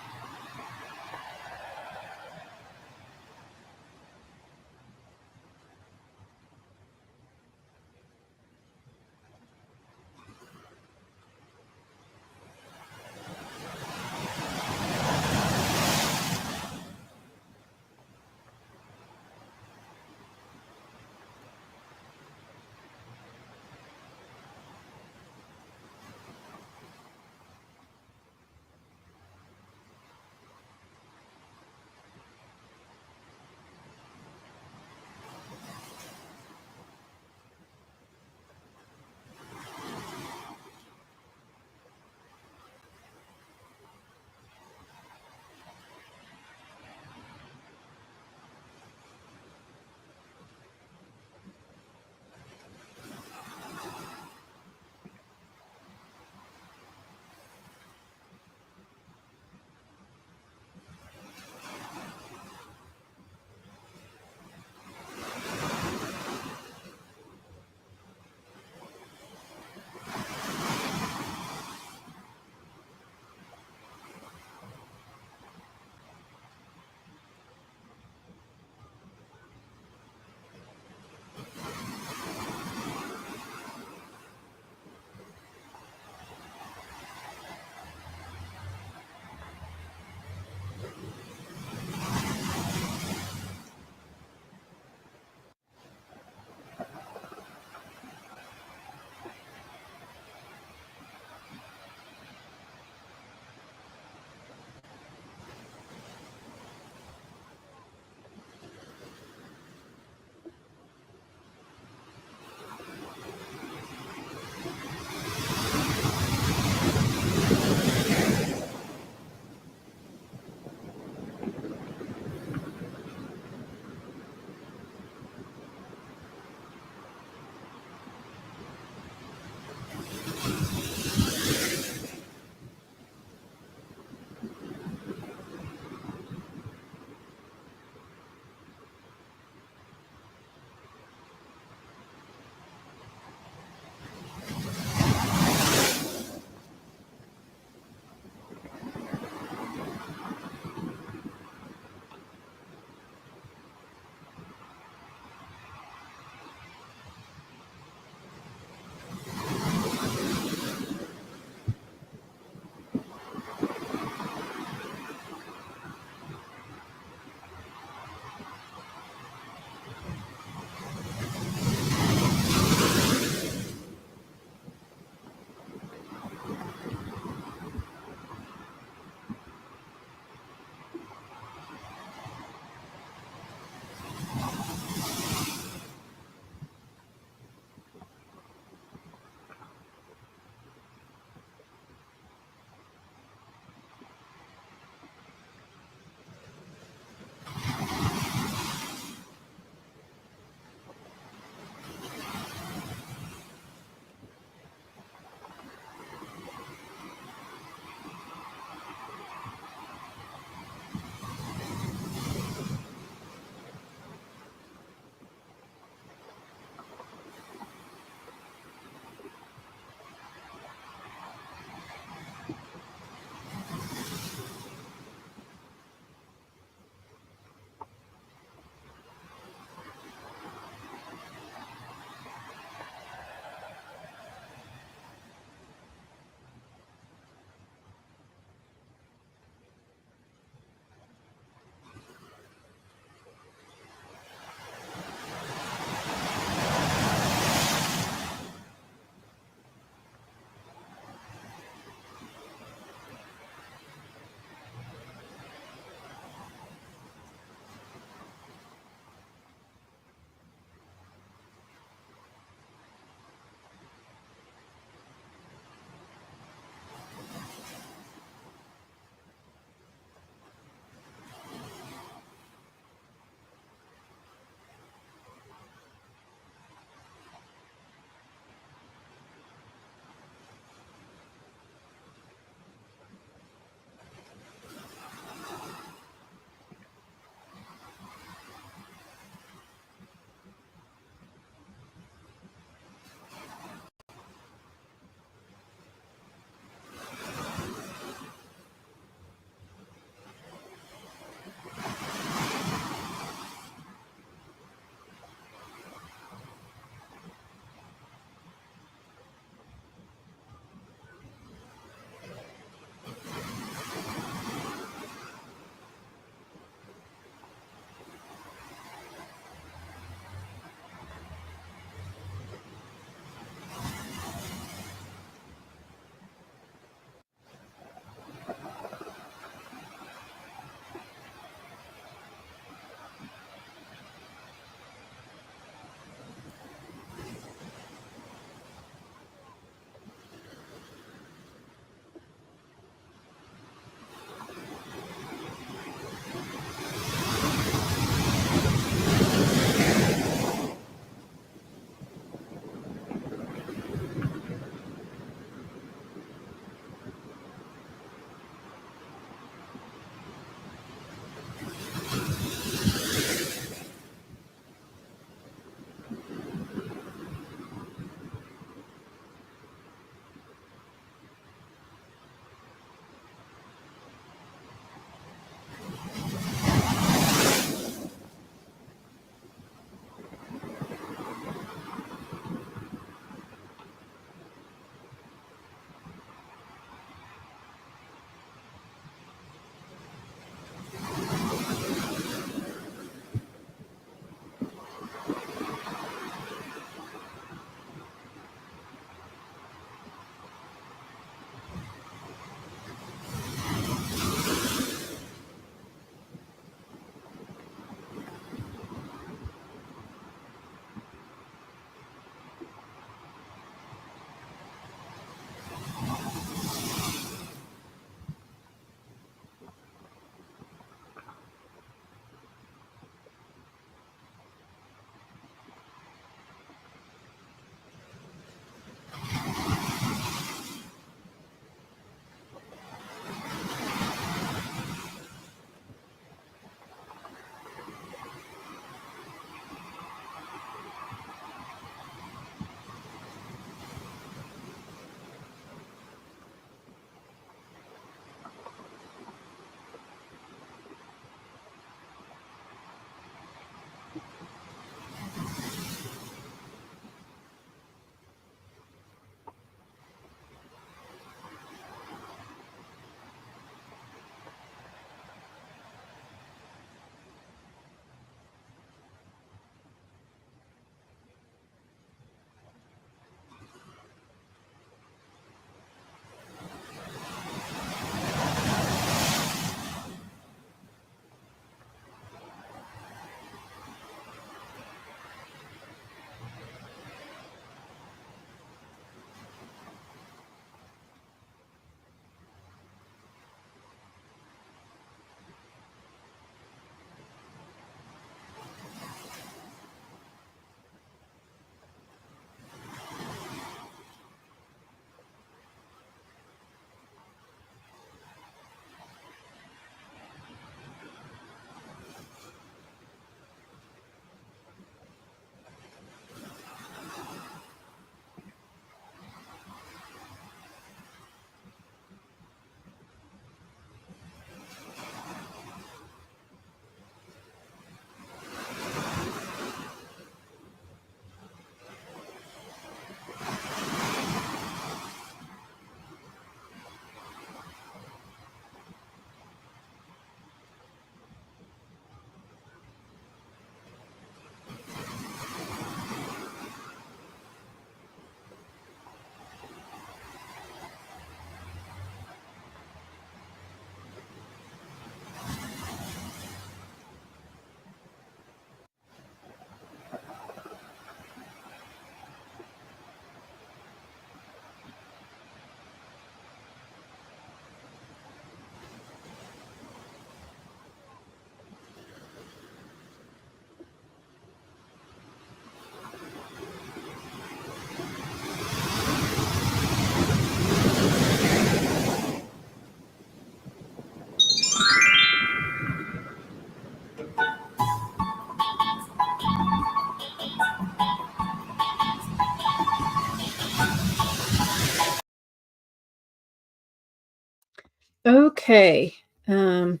Okay. I'm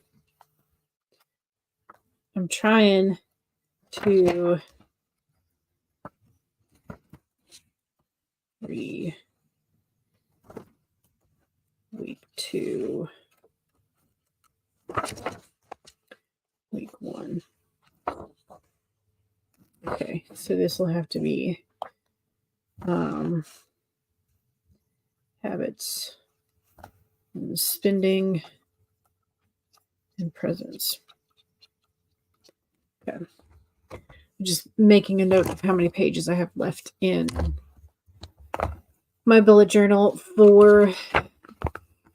trying to read week 2, week 1. Okay, so this will have to be habits, and spending, and presence. Okay. I'm just making a note of how many pages I have left in my bullet journal for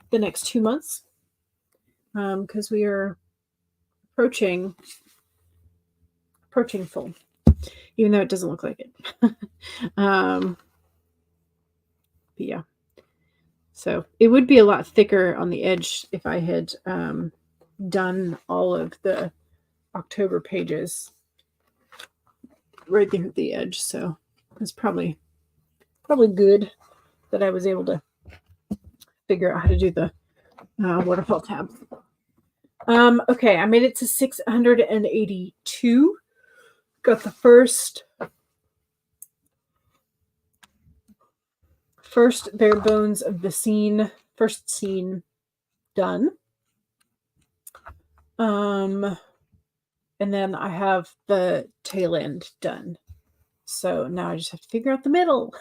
the next 2 months, because we are approaching full, even though it doesn't look like it. But yeah, so it would be a lot thicker on the edge if I had done all of the October pages right there at the edge. So it's probably good that I was able to figure out how to do the waterfall tab. Okay, I made it to 682. Got the first bare bones of the first scene done. And then I have the tail end done. So now I just have to figure out the middle.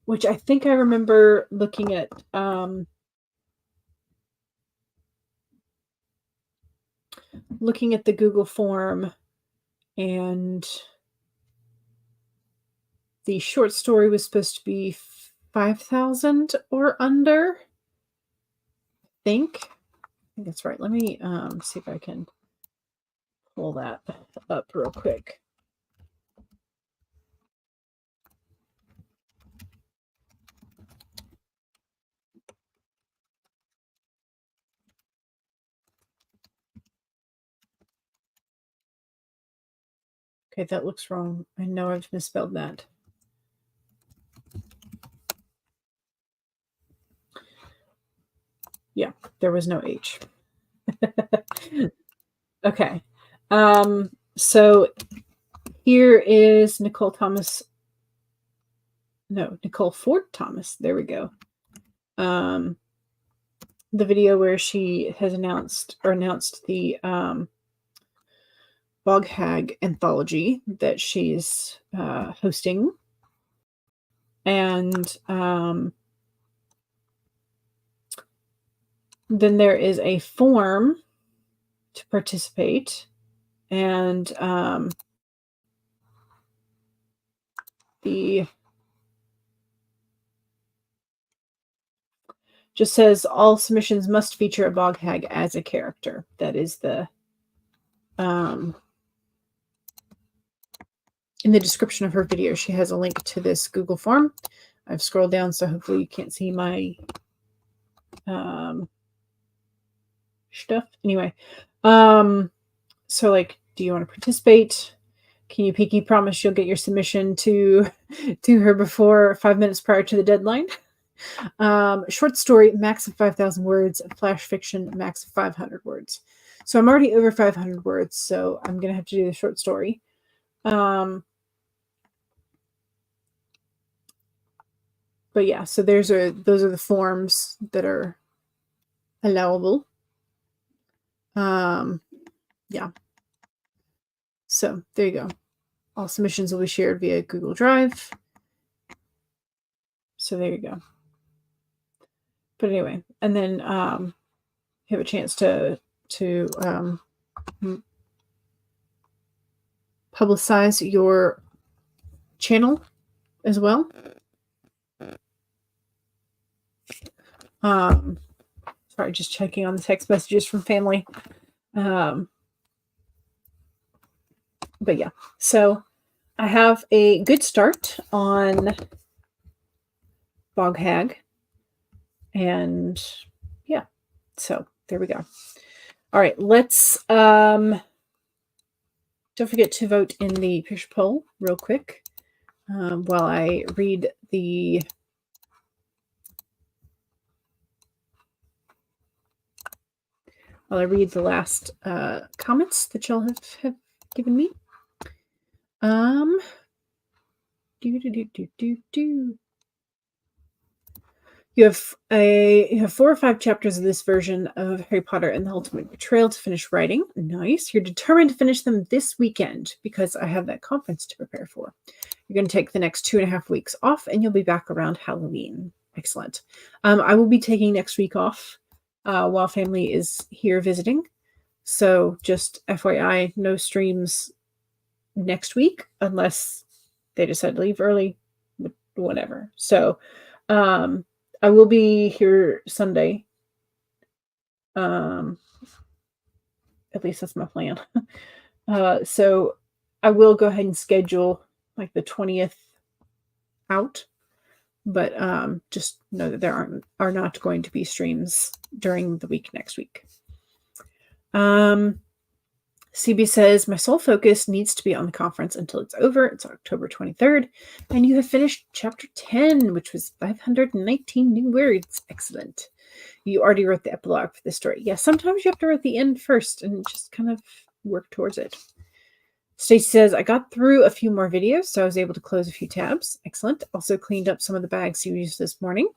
Which I think I remember looking at the Google form, and the short story was supposed to be 5,000 or under. I think that's right. Let me see if I can pull that up real quick. Okay, that looks wrong. I know I've misspelled that. Yeah, there was no H. Okay. So here is Nicole Ford Thomas. There we go. The video where she has announced the Bog Hag anthology that she's hosting. And then there is a form to participate, and the just says all submissions must feature a Bog Hag as a character. That is the in the description of her video, she has a link to this Google form. I've scrolled down, so hopefully you can't see my stuff. Anyway, so like, do you want to participate? Can you pinky promise you'll get your submission to her before 5 minutes prior to the deadline? Short story, max of 5,000 words. Flash fiction, max of 500 words. So I'm already over 500 words, so I'm going to have to do the short story. But yeah, so those are the forms that are allowable. Yeah. So there you go. All submissions will be shared via Google Drive. So there you go. But anyway, and then you have a chance to publicize your channel as well. Sorry, just checking on the text messages from family. But yeah, so I have a good start on Bog Hag. And yeah, so there we go. All right, let's don't forget to vote in the picture poll real quick while I read the while I read the last comments that y'all have given me. You have 4 or 5 chapters of this version of Harry Potter and the Ultimate Betrayal to finish writing. Nice. You're determined to finish them this weekend because I have that conference to prepare for. You're going to take the next 2.5 weeks off, and you'll be back around Halloween. Excellent. I will be taking next week off while family is here visiting. So just FYI, no streams next week unless they decide to leave early, whatever. So I will be here Sunday. At least that's my plan. So I will go ahead and schedule like the 20th out, but just know that there are not going to be streams during the week next week. CB says, my sole focus needs to be on the conference until it's over. It's October 23rd. And you have finished chapter 10, which was 519 new words. Excellent. You already wrote the epilogue for this story. Yeah, sometimes you have to write the end first and just kind of work towards it. Stacey says, I got through a few more videos, so I was able to close a few tabs. Excellent. Also cleaned up some of the bags you used this morning.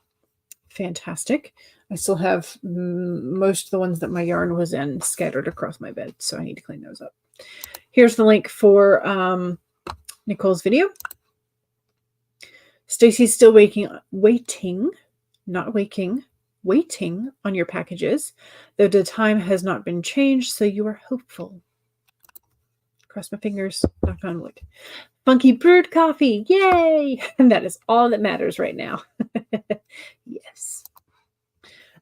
Fantastic. I still have most of the ones that my yarn was in scattered across my bed, so I need to clean those up. Here's the link for Nicole's video. Stacey's still waiting on your packages, though the time has not been changed, so you are hopeful. Cross my fingers, knock on wood. Funky brewed coffee, yay! And that is all that matters right now. Yes.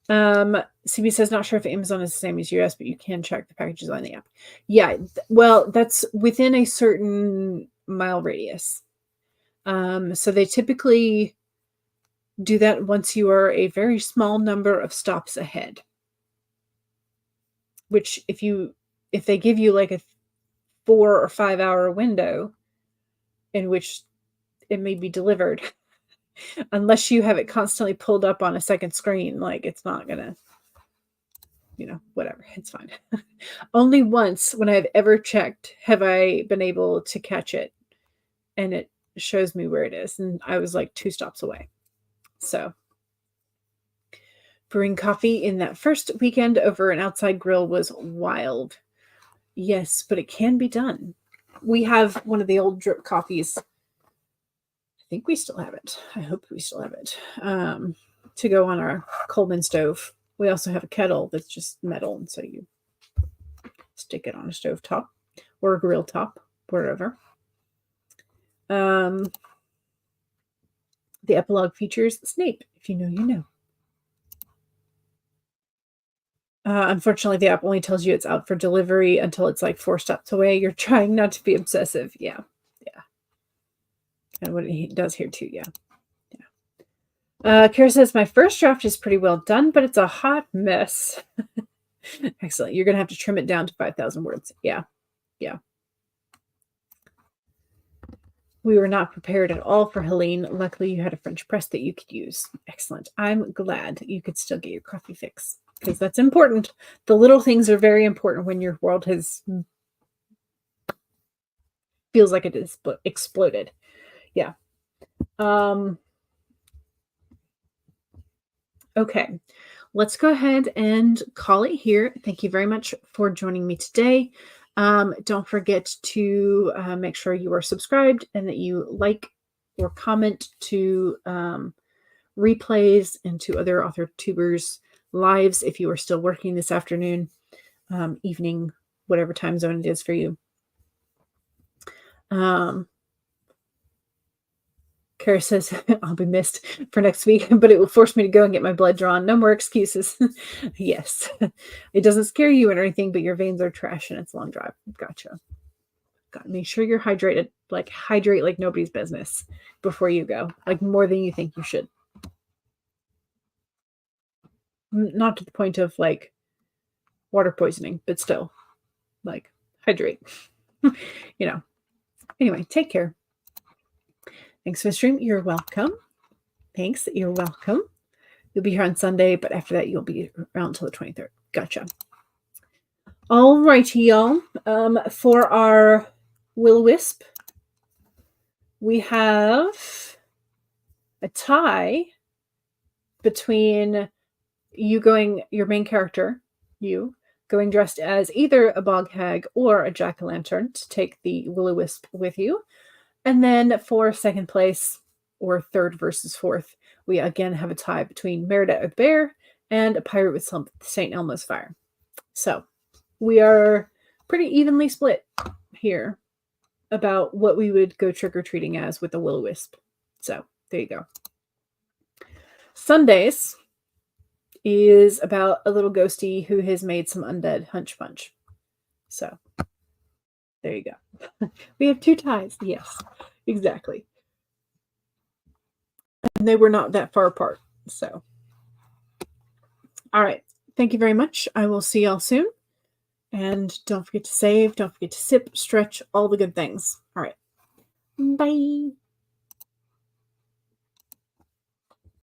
CB says, not sure if Amazon is the same as US, but you can check the packages on the app. Yeah, well, that's within a certain mile radius. So they typically do that once you are a very small number of stops ahead. Which if they give you like a 4 or 5 hour window in which it may be delivered, unless you have it constantly pulled up on a second screen, like it's not gonna, whatever, it's fine. Only once when I've ever checked have I been able to catch it and it shows me where it is, and I was like 2 stops away. So brewing coffee in that first weekend over an outside grill was wild. Yes, but it can be done. We have one of the old drip coffees. I think we still have it. I hope we still have it. To go on our Coleman stove. We also have a kettle that's just metal, and so you stick it on a stove top or a grill top, wherever. The epilogue features Snape. If you know, you know. Unfortunately, the app only tells you it's out for delivery until it's like 4 stops away. You're trying not to be obsessive. Yeah. And what it does here too. Yeah. Kara says, my first draft is pretty well done, but it's a hot mess. Excellent. You're going to have to trim it down to 5,000 words. Yeah. We were not prepared at all for Helene. Luckily, you had a French press that you could use. Excellent. I'm glad you could still get your coffee fix, because that's important. The little things are very important when your world feels like it is exploded. Yeah. Okay. Let's go ahead and call it here. Thank you very much for joining me today. Don't forget to make sure you are subscribed and that you like or comment to replays and to other authortubers lives if you are still working this afternoon, evening, whatever time zone it is for you. Kara says, I'll be missed for next week, but it will force me to go and get my blood drawn. No more excuses. Yes. It doesn't scare you or anything, but your veins are trash and it's a long drive. Gotcha. Make sure you're hydrated. Hydrate like nobody's business before you go. Like more than you think you should. Not to the point of like water poisoning, but still, like, hydrate. Anyway, take care. Thanks for the stream. You're welcome. Thanks. You're welcome. You'll be here on Sunday, but after that, you'll be around until the 23rd. Gotcha. All righty, y'all. For our will-o-wisp, we have a tie between you going, your main character, you, going dressed as either a bog hag or a jack-o'-lantern to take the will-o-wisp with you. And then for second place, or third versus fourth, we again have a tie between Merida the Bear and a pirate with St. Elmo's Fire. So we are pretty evenly split here about what we would go trick-or-treating as with the will-o-wisp. So there you go. Sundays is about a little ghosty who has made some undead hunch punch. So there you go. We have two ties. Yes, exactly. And they were not that far apart. So, all right. Thank you very much. I will see y'all soon. And don't forget to save. Don't forget to sip, stretch, all the good things. All right. Bye.